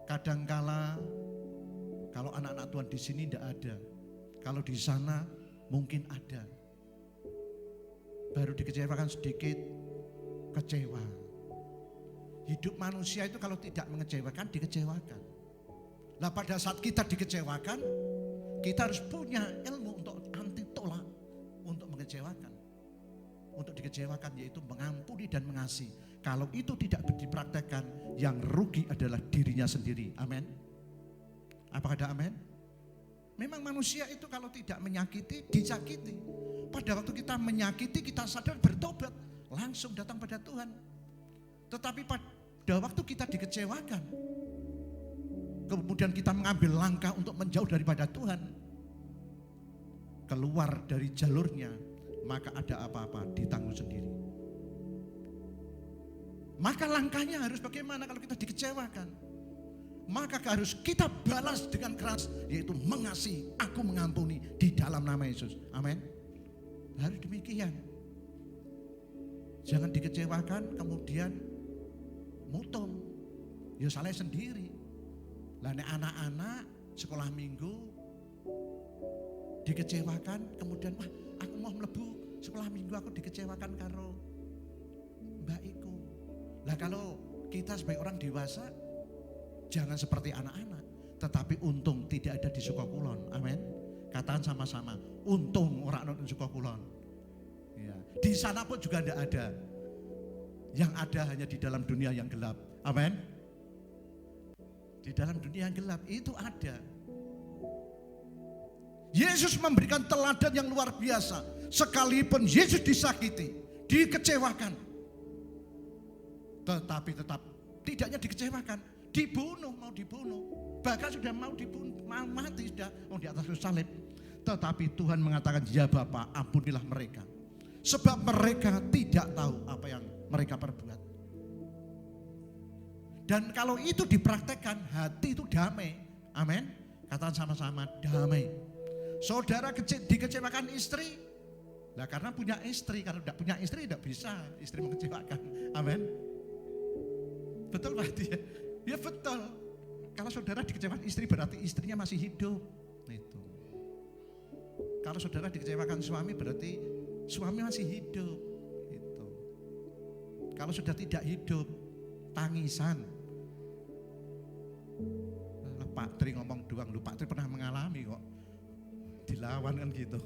Kadangkala kalau anak-anak Tuhan di sini tidak ada, kalau di sana mungkin ada. Baru dikecewakan sedikit, kecewa. Hidup manusia itu kalau tidak mengecewakan, dikecewakan. Nah pada saat kita dikecewakan, kita harus punya ilmu untuk anti tolak, untuk mengecewakan. Untuk dikecewakan yaitu mengampuni dan mengasihi. Kalau itu tidak dipraktekkan, yang rugi adalah dirinya sendiri. Amin. Apakah ada amin? Memang manusia itu kalau tidak menyakiti, disakiti. Pada waktu kita menyakiti, kita sadar bertobat, langsung datang pada Tuhan. Tetapi pada waktu kita dikecewakan, kemudian kita mengambil langkah untuk menjauh daripada Tuhan, keluar dari jalurnya, maka ada apa-apa ditanggung sendiri. Maka langkahnya harus bagaimana kalau kita dikecewakan? Maka harus kita balas dengan keras, yaitu mengasihi, aku mengampuni di dalam nama Yesus. Amin. Harus demikian. Jangan dikecewakan kemudian mutung. Ya salah sendiri. Lah nek anak-anak sekolah minggu dikecewakan, kemudian wah aku mau mlebu sekolah minggu, aku dikecewakan karo mbak iku. Lah kalau kita sebagai orang dewasa, jangan seperti anak-anak, tetapi untung tidak ada di Sukokulon. Amin. Katakan sama-sama, untung orang nonton suka kulon. Ya. Di sana pun juga tidak ada. Yang ada hanya di dalam dunia yang gelap. Amin. Di dalam dunia yang gelap itu ada. Yesus memberikan teladan yang luar biasa. Sekalipun Yesus disakiti, dikecewakan, tetapi tetap tidaknya dikecewakan, mau dibunuh, bahkan sudah mau dibunuh, mau mati sudah di atas salib. Tetapi Tuhan mengatakan, ya Bapa, ampunilah mereka, sebab mereka tidak tahu apa yang mereka perbuat. Dan kalau itu dipraktekkan, hati itu damai. Amin. Katakan sama-sama, damai. Saudara dikecewakan istri, nah karena punya istri, kalau tidak punya istri tidak bisa istri mengecewakan. Amin. Betul Pak ya? Ya betul. Kalau saudara dikecewakan istri berarti istrinya masih hidup. Itu. Kalau saudara dikecewakan suami berarti suami masih hidup. Itu. Kalau sudah tidak hidup, tangisan. Pak Tri ngomong doang, lu Pak Tri pernah mengalami kok. Dilawan kan gitu.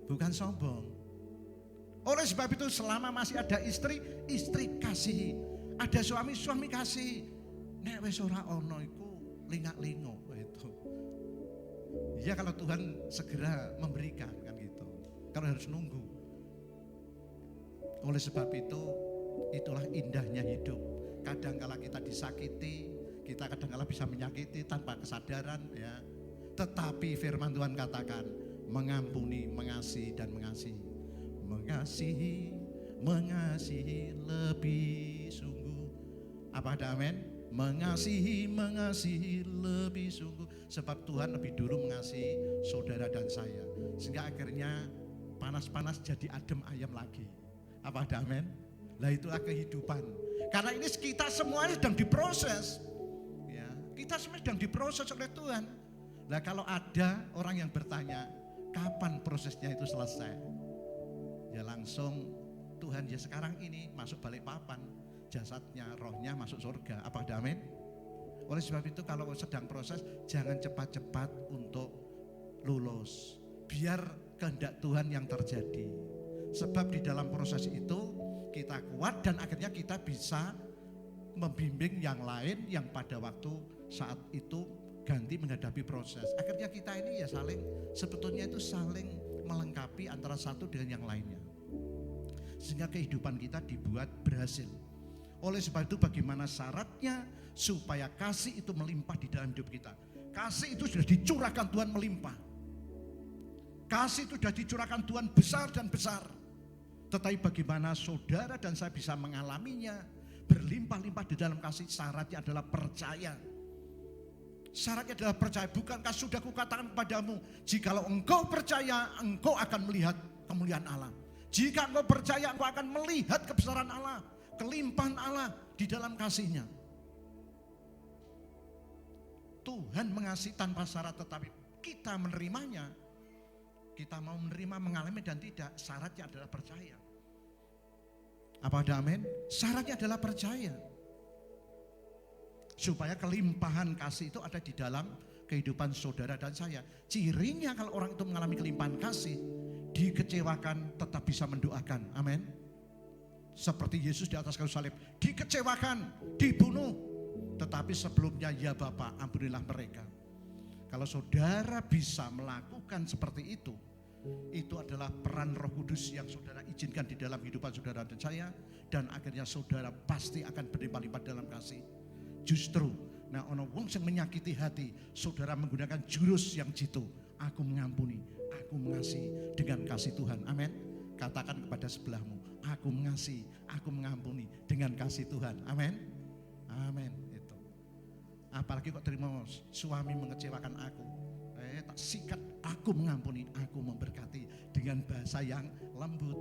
Bukan sombong. Oleh sebab itu selama masih ada istri, istri kasih. Ada suami, suami kasih. Nek wis ora ono iku lingak-lingo itu. Ya kalau Tuhan segera memberikan kan gitu. Kalau harus nunggu. Oleh sebab itu itulah indahnya hidup. Kadangkala kita disakiti, kita kadangkala bisa menyakiti tanpa kesadaran ya. Tetapi firman Tuhan katakan mengampuni, mengasihi dan mengasihi. Mengasihi lebih sungguh. Apa ada amin? Mengasihi lebih sungguh. Sebab Tuhan lebih dulu mengasihi saudara dan saya. Sehingga akhirnya panas-panas jadi adem ayam lagi. Apa ada amin? Lah itulah kehidupan. Karena ini kita semuanya sedang diproses. Ya, kita semua sedang diproses oleh Tuhan. Nah kalau ada orang yang bertanya, kapan prosesnya itu selesai? Ya langsung Tuhan ya sekarang ini masuk balik papan, jasadnya, rohnya masuk surga. Apa ada amin? Oleh sebab itu kalau sedang proses jangan cepat-cepat untuk lulus. Biar kehendak Tuhan yang terjadi. Sebab di dalam proses itu kita kuat dan akhirnya kita bisa membimbing yang lain yang pada waktu saat itu ganti menghadapi proses. Akhirnya kita ini ya sebetulnya itu saling melengkapi antara satu dengan yang lainnya. Sehingga kehidupan kita dibuat berhasil. Oleh sebab itu bagaimana syaratnya supaya kasih itu melimpah di dalam hidup kita. Kasih itu sudah dicurahkan Tuhan melimpah. Kasih itu sudah dicurahkan Tuhan besar dan besar. Tetapi bagaimana saudara dan saya bisa mengalaminya berlimpah-limpah di dalam kasih, syaratnya adalah percaya. Syaratnya adalah percaya. Bukankah sudah kukatakan kepadamu, jikalau engkau percaya, engkau akan melihat kemuliaan Allah. Jika engkau percaya, engkau akan melihat kebesaran Allah, kelimpahan Allah di dalam kasih-Nya. Tuhan mengasihi tanpa syarat, tetapi kita menerimanya. Kita mau menerima, mengalami dan tidak, syaratnya adalah percaya. Apa ada amin? Syaratnya adalah percaya. Supaya kelimpahan kasih itu ada di dalam kehidupan saudara dan saya. Cirinya kalau orang itu mengalami kelimpahan kasih, dikecewakan tetap bisa mendoakan. Amin. Seperti Yesus di atas kayu salib, dikecewakan, dibunuh, tetapi sebelumnya ya Bapa, ampunilah mereka. Kalau saudara bisa melakukan seperti itu adalah peran Roh Kudus yang saudara izinkan di dalam kehidupan saudara dan saya, dan akhirnya saudara pasti akan berlimpah-limpah dalam kasih. Justru, nah ono wong yang menyakiti hati, saudara menggunakan jurus yang jitu. Aku mengampuni, aku mengasihi dengan kasih Tuhan. Amin. Katakan kepada sebelahmu, aku mengasihi, aku mengampuni dengan kasih Tuhan. Amin. Amin. Itu. Apalagi kok terima suami mengecewakan aku, tak sikat, aku mengampuni, aku memberkati dengan bahasa yang lembut.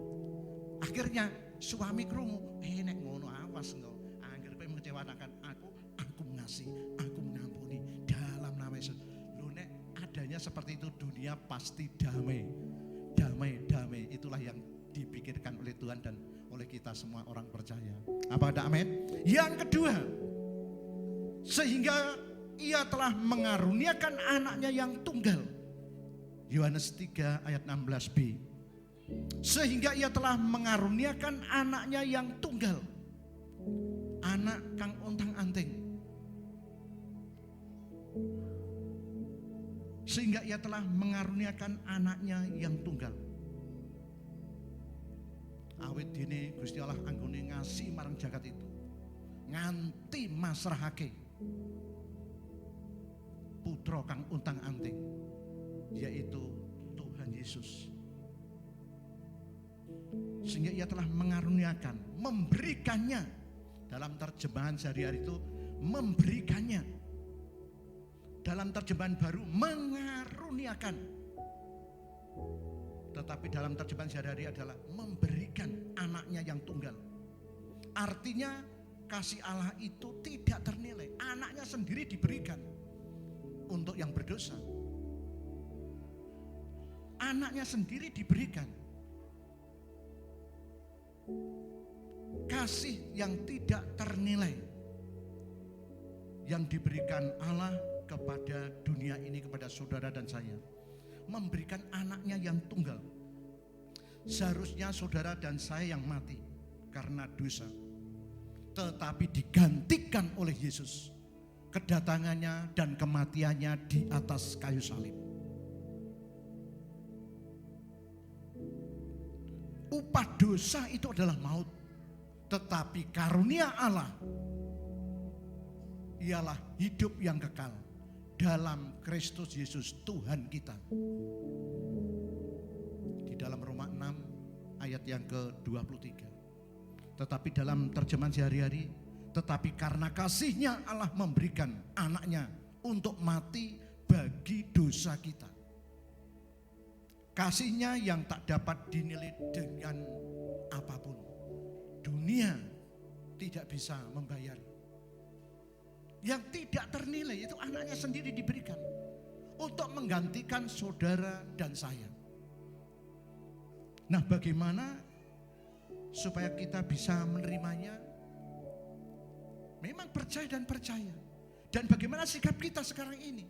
Akhirnya suami krungu, nek ngono awas engkau. Angger kowe mengecewakan aku mengasihi, aku mengampuni dalam nama Yesus. Lho nek adanya seperti itu, dunia pasti damai. Damai. Itulah yang dipikirkan oleh Tuhan dan oleh kita semua orang percaya. Apa ada amin? Yang kedua, sehingga ia telah mengaruniakan anaknya yang tunggal, Yohanes 3 ayat 16b. Sehingga ia telah mengaruniakan anaknya yang tunggal, anak kang ontang-anting. Sehingga ia telah mengaruniakan anaknya yang tunggal. Awit dene Gusti Allah anggone ngasih marang jagat itu nganti masrahake putra kang untang-anting, yaitu Tuhan Yesus. Sehingga ia telah mengaruniakan, memberikannya. Dalam terjemahan sehari-hari itu memberikannya. Dalam terjemahan baru mengaruniakan. Tetapi dalam terjemahan sehari-hari adalah memberikan anaknya yang tunggal. Artinya kasih Allah itu tidak ternilai. Anaknya sendiri diberikan untuk yang berdosa. Anaknya sendiri diberikan. Kasih yang tidak ternilai yang diberikan Allah kepada dunia ini, kepada saudara dan saya. Memberikan anaknya yang tunggal. Seharusnya saudara dan saya yang mati karena dosa, tetapi digantikan oleh Yesus kedatangannya dan kematiannya di atas kayu salib. Upah dosa itu adalah maut, tetapi karunia Allah ialah hidup yang kekal dalam Kristus Yesus Tuhan kita. Di dalam Roma 6 ayat yang ke-23. Tetapi dalam terjemahan sehari-hari, tetapi karena kasih-Nya Allah memberikan anaknya untuk mati bagi dosa kita. Kasih-Nya yang tak dapat dinilai dengan apapun. Dunia tidak bisa membayar. Yang tidak ternilai itu anaknya sendiri diberikan untuk menggantikan saudara dan saya. Nah, bagaimana supaya kita bisa menerimanya? Memang percaya dan percaya. Dan bagaimana sikap kita sekarang ini?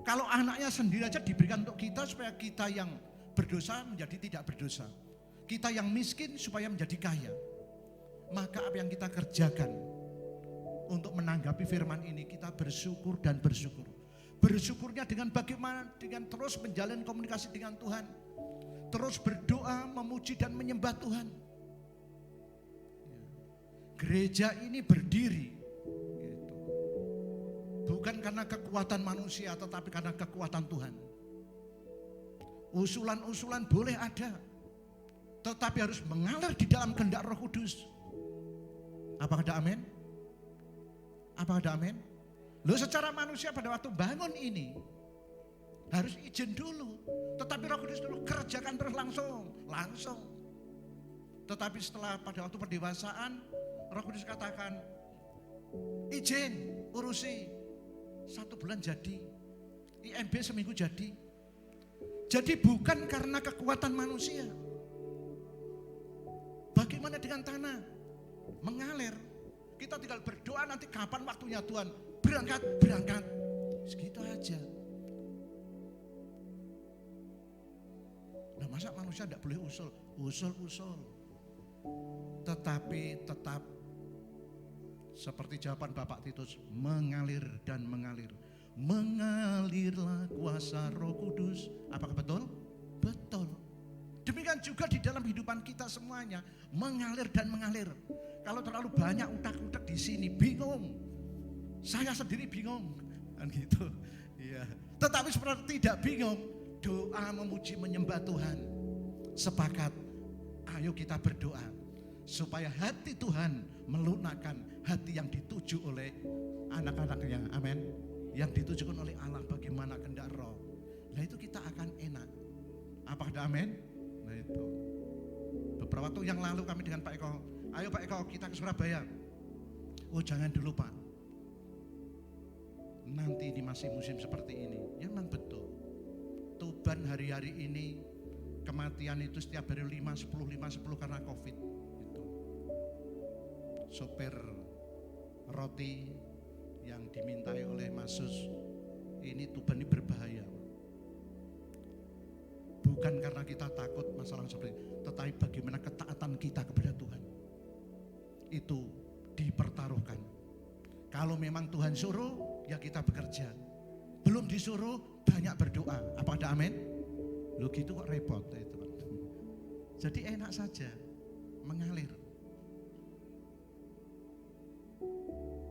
Kalau anaknya sendiri aja diberikan untuk kita supaya kita yang berdosa menjadi tidak berdosa. Kita yang miskin supaya menjadi kaya. Maka apa yang kita kerjakan untuk menanggapi firman ini, kita bersyukur dan bersyukur. Bersyukurnya dengan bagaimana? Dengan terus menjalin komunikasi dengan Tuhan. Terus berdoa, memuji dan menyembah Tuhan. Gereja ini berdiri gitu. Bukan karena kekuatan manusia, tetapi karena kekuatan Tuhan. Usulan-usulan boleh ada, tetapi harus mengalir di dalam kehendak Roh Kudus. Apakah ada amin? Apa ada amin? Loh, secara manusia pada waktu bangun ini harus izin dulu. Tetapi Roh Kudus dulu kerjakan terus langsung. Tetapi setelah pada waktu pendewasaan, Roh Kudus katakan, izin, urusi. 1 bulan jadi. IMB seminggu jadi. Jadi bukan karena kekuatan manusia. Bagaimana dengan tanah? Mengalir. Kita tinggal berdoa, nanti kapan waktunya Tuhan berangkat. Segitu aja. Nah, masa manusia tidak boleh usul. Tetapi tetap seperti jawaban Bapak Titus, mengalir dan mengalir. Mengalirlah kuasa Roh Kudus. Apakah betul? Betul. Demikian juga di dalam kehidupan kita semuanya, mengalir dan mengalir. Kalau terlalu banyak utak-utak di sini, bingung. Saya sendiri bingung, kan gitu. Iya. Tetapi seperti tidak bingung, doa memuji menyembah Tuhan. Sepakat, ayo kita berdoa supaya hati Tuhan melunakkan hati yang dituju oleh anak-anaknya. Amin. Yang ditujukan oleh Allah, bagaimana kehendak Roh. Nah, itu kita akan enak. Apa ada amin? Nah, itu. Beberapa waktu yang lalu kami dengan Pak Eko, ayo Pak Eko kita ke Surabaya. Oh, jangan dulu Pak, nanti ini masih musim seperti ini. Ya, memang betul. Tuban hari-hari ini kematian itu setiap hari 5-10 karena COVID gitu. Sopir roti yang dimintai oleh Masus ini Tuban ini berbahaya. bukan karena kita takut masalah seperti itu, tetapi bagaimana ketaatan kita kepada Tuhan. Itu dipertaruhkan. Kalau memang Tuhan suruh, ya kita bekerja. Belum disuruh, banyak berdoa. Apa ada amin? Loh gitu kok repot ya teman. Jadi enak saja, mengalir.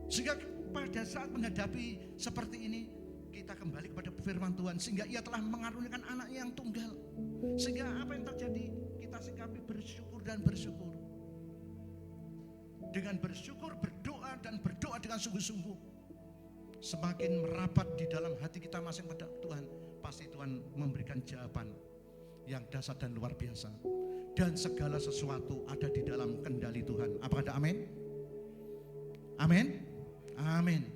Sehingga pada saat menghadapi seperti ini, kita kembali kepada firman Tuhan, sehingga ia telah mengaruniakan anak yang tunggal. Sehingga apa yang terjadi, kita sikapi bersyukur dan bersyukur. Dengan bersyukur, berdoa dan berdoa dengan sungguh-sungguh, semakin merapat di dalam hati kita masing pada Tuhan, pasti Tuhan memberikan jawaban yang dahsyat dan luar biasa. Dan segala sesuatu ada di dalam kendali Tuhan. Apakah ada amin? Amin? Amin.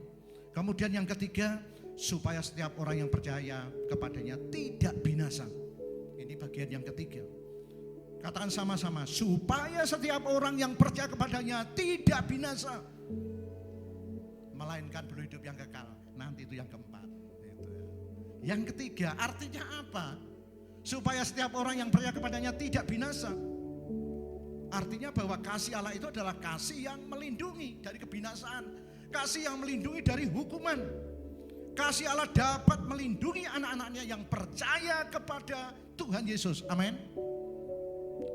Kemudian yang ketiga, supaya setiap orang yang percaya kepadanya tidak binasa. Ini bagian yang ketiga. Katakan sama-sama, supaya setiap orang yang percaya kepadanya tidak binasa, melainkan beroleh hidup yang kekal. Nanti itu yang keempat. Yang ketiga, artinya apa? Supaya setiap orang yang percaya kepadanya tidak binasa. Artinya bahwa kasih Allah itu adalah kasih yang melindungi dari kebinasaan, kasih yang melindungi dari hukuman. Kasih Allah dapat melindungi anak-anaknya yang percaya kepada Tuhan Yesus. Amin.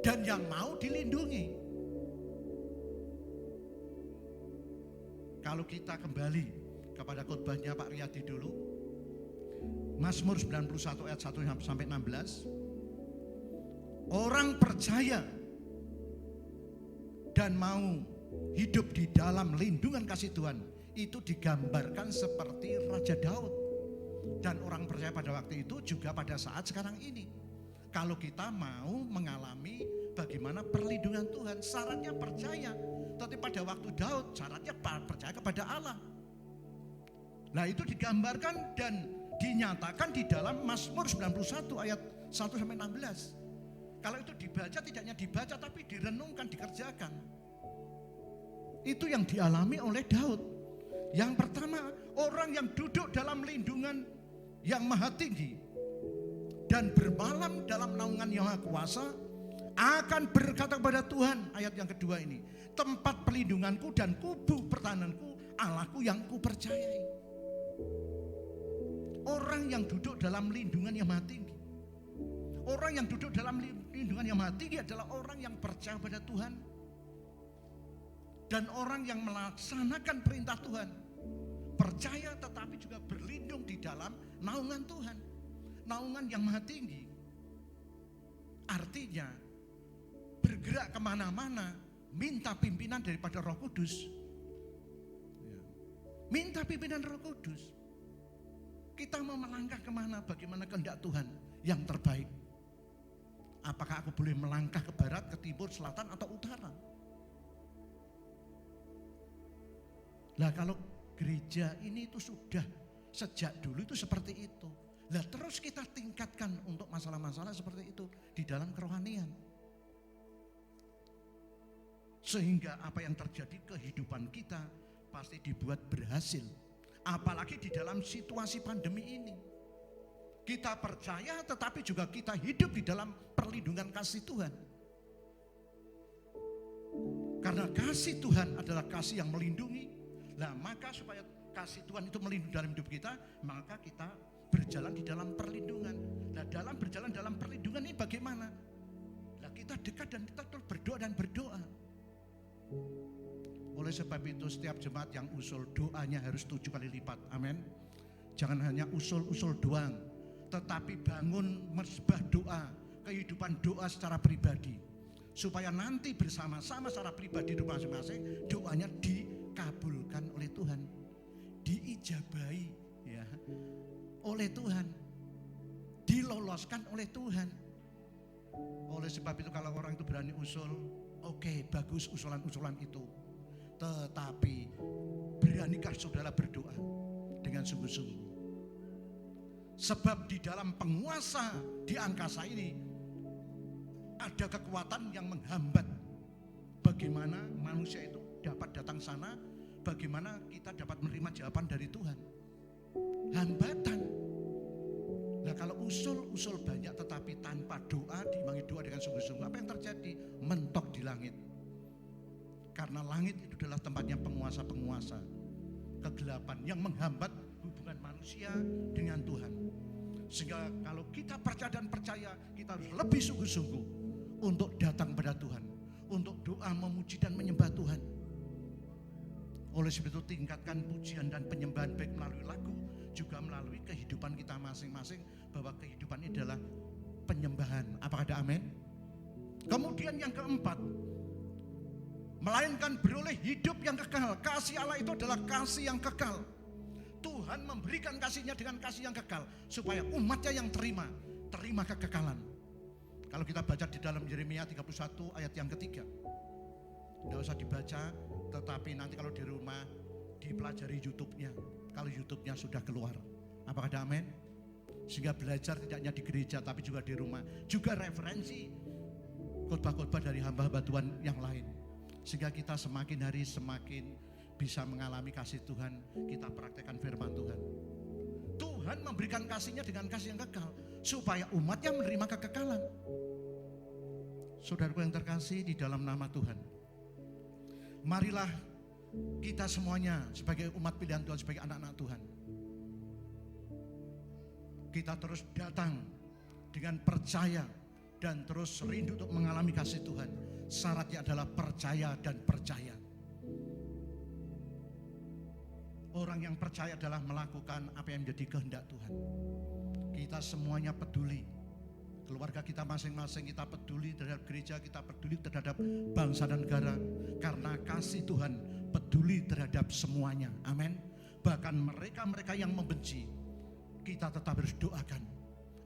Dan yang mau dilindungi. Kalau kita kembali kepada khotbahnya Pak Riyadi dulu, Mazmur 91 ayat 1 sampai 16. Orang percaya dan mau hidup di dalam lindungan kasih Tuhan itu digambarkan seperti Raja Daud. Dan orang percaya pada waktu itu juga pada saat sekarang ini. Kalau kita mau mengalami bagaimana perlindungan Tuhan, syaratnya percaya. Tapi pada waktu Daud syaratnya percaya kepada Allah. Nah itu digambarkan dan dinyatakan di dalam Mazmur 91 ayat 1 sampai 16. Kalau itu dibaca, tidak hanya dibaca tapi direnungkan, dikerjakan. Itu yang dialami oleh Daud. Yang pertama, orang yang duduk dalam lindungan yang maha tinggi dan bermalam dalam naungan yang maha kuasa akan berkata kepada Tuhan, ayat yang kedua ini, tempat perlindunganku dan kubu pertahananku, Allahku yang kupercayai. Orang yang duduk dalam lindungan yang maha tinggi, orang yang duduk dalam lindungan yang maha tinggi adalah orang yang percaya pada Tuhan dan orang yang melaksanakan perintah Tuhan, percaya tetapi juga berlindung di dalam naungan Tuhan, naungan yang maha tinggi. Artinya bergerak kemana-mana minta pimpinan daripada Roh Kudus, minta pimpinan Roh Kudus. Kita mau melangkah kemana, bagaimana kehendak Tuhan yang terbaik. Apakah aku boleh melangkah ke barat, ke timur, selatan atau utara? Lah kalau gereja ini itu sudah sejak dulu itu seperti itu. Lah terus kita tingkatkan untuk masalah-masalah seperti itu di dalam kerohanian. Sehingga apa yang terjadi kehidupan kita pasti dibuat berhasil. Apalagi di dalam situasi pandemi ini. Kita percaya tetapi juga kita hidup di dalam perlindungan kasih Tuhan. Karena kasih Tuhan adalah kasih yang melindungi. Nah maka supaya kasih Tuhan itu melindungi dalam hidup kita, maka kita berjalan di dalam perlindungan. Nah dalam berjalan dalam perlindungan ini bagaimana? Nah kita dekat dan kita terus berdoa dan berdoa. Oleh sebab itu setiap jemaat yang usul doanya harus 7 kali lipat. Amin. Jangan hanya usul-usul doang, tetapi bangun mesbah doa, kehidupan doa secara pribadi. Supaya nanti bersama-sama secara pribadi di rumah masing-masing doanya dikabulkan oleh Tuhan, diijabahi ya oleh Tuhan, diloloskan oleh Tuhan. Oleh sebab itu kalau orang itu berani usul, oke, bagus usulan-usulan itu. Tetapi beranikah saudara berdoa dengan sungguh-sungguh? Sebab di dalam penguasa di angkasa ini ada kekuatan yang menghambat bagaimana manusia itu dapat datang sana, bagaimana kita dapat menerima jawaban dari Tuhan. Hambatan. Nah kalau usul banyak tetapi tanpa doa, diimbangi doa dengan sungguh-sungguh, apa yang terjadi? Mentok di langit. Karena langit itu adalah tempatnya penguasa-penguasa kegelapan yang menghambat hubungan manusia dengan Tuhan. Sehingga kalau kita percaya dan percaya, kita harus lebih sungguh-sungguh untuk datang pada Tuhan, untuk doa, memuji dan menyembah Tuhan. Oleh sebab itu tingkatkan pujian dan penyembahan baik melalui lagu, juga melalui kehidupan kita masing-masing, bahwa kehidupan ini adalah penyembahan. Apakah ada amin? Kemudian yang keempat, melainkan beroleh hidup yang kekal. Kasih Allah itu adalah kasih yang kekal. Tuhan memberikan kasihnya dengan kasih yang kekal, supaya umatnya yang terima kekekalan. Kalau kita baca di dalam Yeremia 31 ayat yang ketiga, tidak usah dibaca, tetapi nanti kalau di rumah dipelajari YouTube-nya. Kalau YouTube-nya sudah keluar, apakah ada amin? Sehingga belajar tidak hanya di gereja tapi juga di rumah, juga referensi khotbah-khotbah dari hamba-hamba Tuhan yang lain, sehingga kita semakin hari semakin bisa mengalami kasih Tuhan. Kita praktekkan firman Tuhan. Tuhan memberikan kasihnya dengan kasih yang kekal, supaya umatnya menerima kekekalan. Saudaraku yang terkasih di dalam nama Tuhan, marilah kita semuanya sebagai umat pilihan Tuhan, sebagai anak-anak Tuhan, kita terus datang dengan percaya dan terus rindu untuk mengalami kasih Tuhan. Syaratnya adalah percaya dan percaya. Orang yang percaya adalah melakukan apa yang menjadi kehendak Tuhan. Kita semuanya peduli. Keluarga kita masing-masing, kita peduli terhadap gereja, kita peduli terhadap bangsa dan negara. Karena kasih Tuhan peduli terhadap semuanya. Amin. Bahkan mereka-mereka yang membenci, kita tetap harus doakan.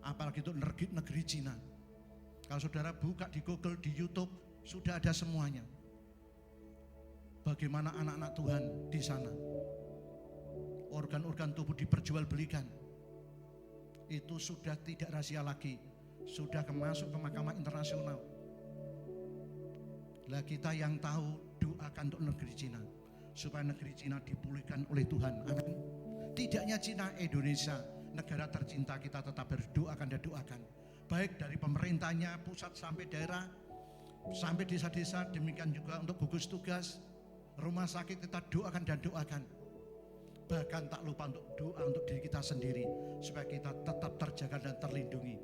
Apalagi itu negeri Cina. Kalau saudara buka di Google, di YouTube, sudah ada semuanya. Bagaimana anak-anak Tuhan di sana, organ-organ tubuh diperjualbelikan. Itu sudah tidak rahasia lagi, sudah masuk ke mahkamah internasional. Lah kita yang tahu, doakan untuk negeri Cina, supaya negeri Cina dipulihkan oleh Tuhan. Amin. Tidak hanya Cina, Indonesia, negara tercinta, kita tetap harus doakan dan doakan. Baik dari pemerintahnya, pusat sampai daerah, sampai desa-desa. Demikian juga untuk gugus tugas, rumah sakit, kita doakan dan doakan. Bahkan tak lupa untuk doa untuk diri kita sendiri, supaya kita tetap terjaga dan terlindungi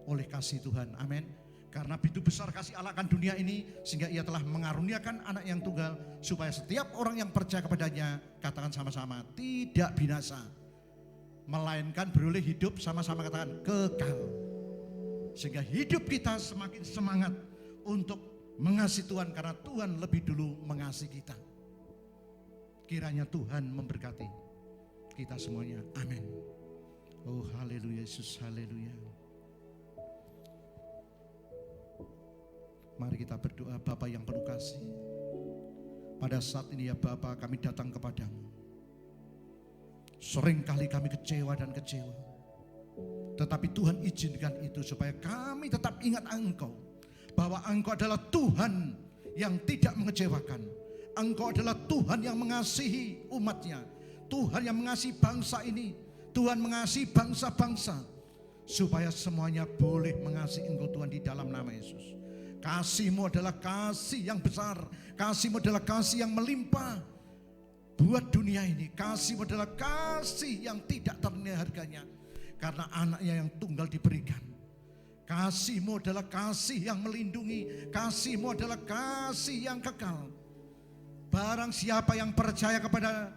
oleh kasih Tuhan. Amin. Karena begitu besar kasih Allah akan dunia ini, sehingga ia telah mengaruniakan anak yang tunggal, supaya setiap orang yang percaya kepadanya, katakan sama-sama, tidak binasa, melainkan beroleh hidup, sama-sama katakan kekal. Sehingga hidup kita semakin semangat untuk mengasihi Tuhan, karena Tuhan lebih dulu mengasihi kita. Kiranya Tuhan memberkati kita semuanya. Amin. Oh haleluya, Yesus, haleluya. Mari kita berdoa. Bapa yang penuh kasih, pada saat ini ya Bapa, kami datang kepadamu. Seringkali kami kecewa dan kecewa, tetapi Tuhan izinkan itu supaya kami tetap ingat Engkau, bahwa Engkau adalah Tuhan yang tidak mengecewakan. Engkau adalah Tuhan yang mengasihi umatnya, Tuhan yang mengasihi bangsa ini, Tuhan mengasihi bangsa-bangsa, supaya semuanya boleh mengasihi Engkau Tuhan di dalam nama Yesus. Kasih-Mu adalah kasih yang besar, kasih-Mu adalah kasih yang melimpah buat dunia ini. Kasih-Mu adalah kasih yang tidak ternilai harganya, karena anaknya yang tunggal diberikan. Kasih-Mu adalah kasih yang melindungi, kasih-Mu adalah kasih yang kekal. Barang siapa yang percaya kepada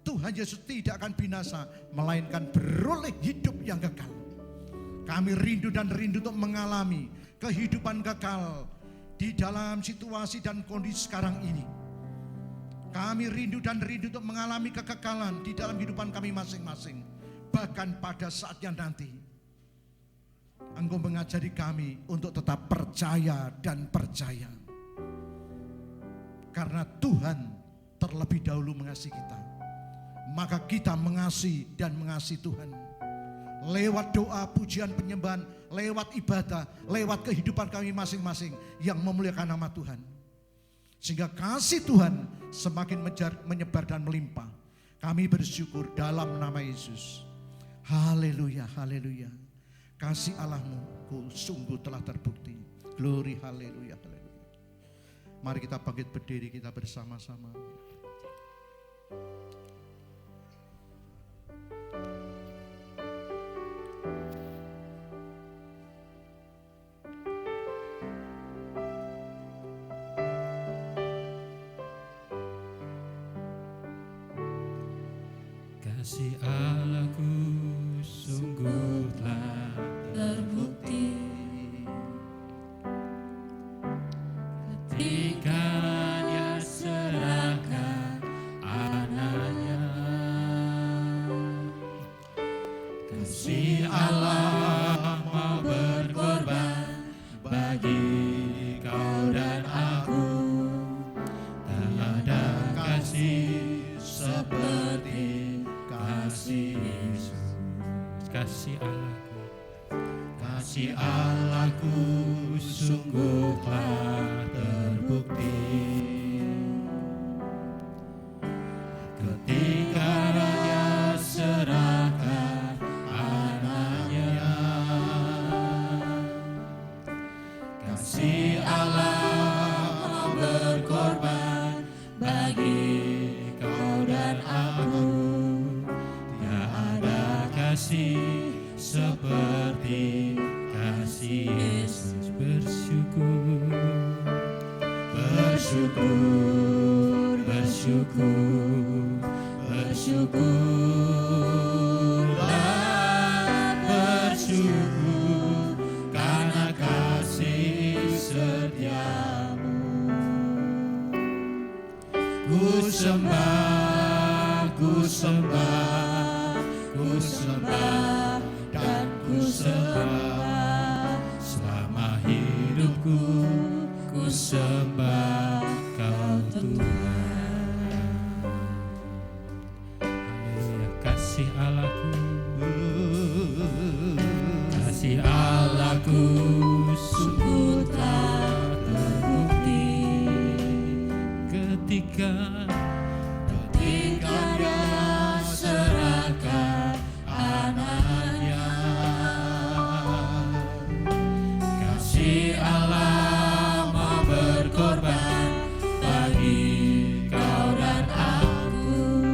Tuhan Yesus tidak akan binasa, melainkan beroleh hidup yang kekal. Kami rindu untuk mengalami kehidupan kekal di dalam situasi dan kondisi sekarang ini. Kami rindu untuk mengalami kekekalan di dalam kehidupan kami masing-masing. Bahkan pada saatnya nanti, Engkau mengajari kami untuk tetap percaya dan percaya. Karena Tuhan terlebih dahulu mengasihi kita, maka kita mengasihi dan mengasihi Tuhan. Lewat doa, pujian, penyembahan, lewat ibadah, lewat kehidupan kami masing-masing yang memuliakan nama Tuhan. Sehingga kasih Tuhan semakin menyebar dan melimpah. Kami bersyukur dalam nama Yesus. Haleluya, haleluya. kasih Allahmu sungguh telah terbukti. Glory, haleluya, haleluya. Mari kita bangkit berdiri, kita bersama-sama. Kasih Allahku sungguh telah terbukti ketika Dia serahkan anaknya. Kasih Allah mau berkorban bagi kau dan aku. Tak ada kasih seperti kasih Yesus. Kasih Allahku, kasih Allahku sungguh telah terbukti ketika Dia serahkan anaknya. Kasih Allah mau berkorban bagi kau dan aku. Tidak ada kasih seperti kasih Yesus. Bersyukur, bersyukur, bersyukur, bersyukurlah, bersyukur karena kasih setiamu. Ku sembah, ku sembah, ku sembah dan ku sembah selama hidupku. Ku sembah Kau Tuhan. Haleluya. Kasih Allahku, kasih Allahku sungguh telah terbukti ketika Dia serahkan anaknya. Kasih Allah mau berkorban bagi kau dan aku.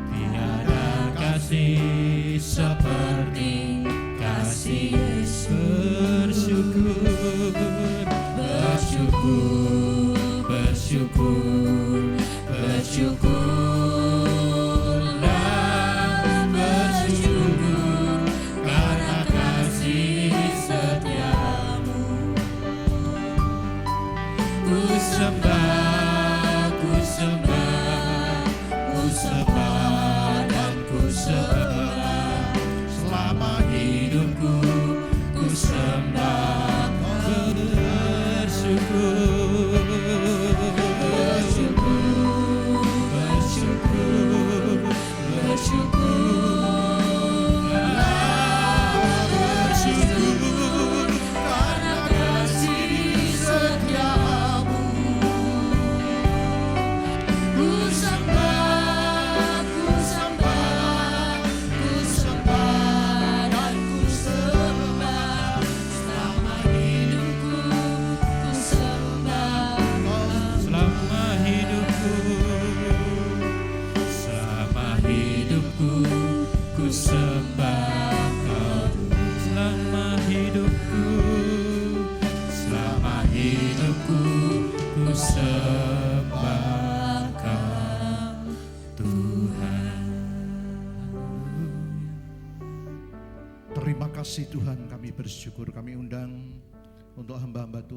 Tiada kasih seperti kasih Yesus. Bersyukur, bersyukur, bersyukurlah, bersyukur karena kasih setiamu. Ku sembah, ku sembah, ku sembah dan ku sembah selama hidupku. Ku sembah, bersyukur, bersyukur, bersyukur, bersyukurlah, bersyukur karena kasih setiamu. Ku sembah, ku sembah, ku sembah dan ku sembah selama hidupku. Ku sembah selama hidupku, selama hidupku. Ku sembah Kau selama hidupku, selama hidupku. Ku sembah Kau Tuhan. Terima kasih Tuhan, kami bersyukur, kami undang untuk hamba-hamba Tuhan.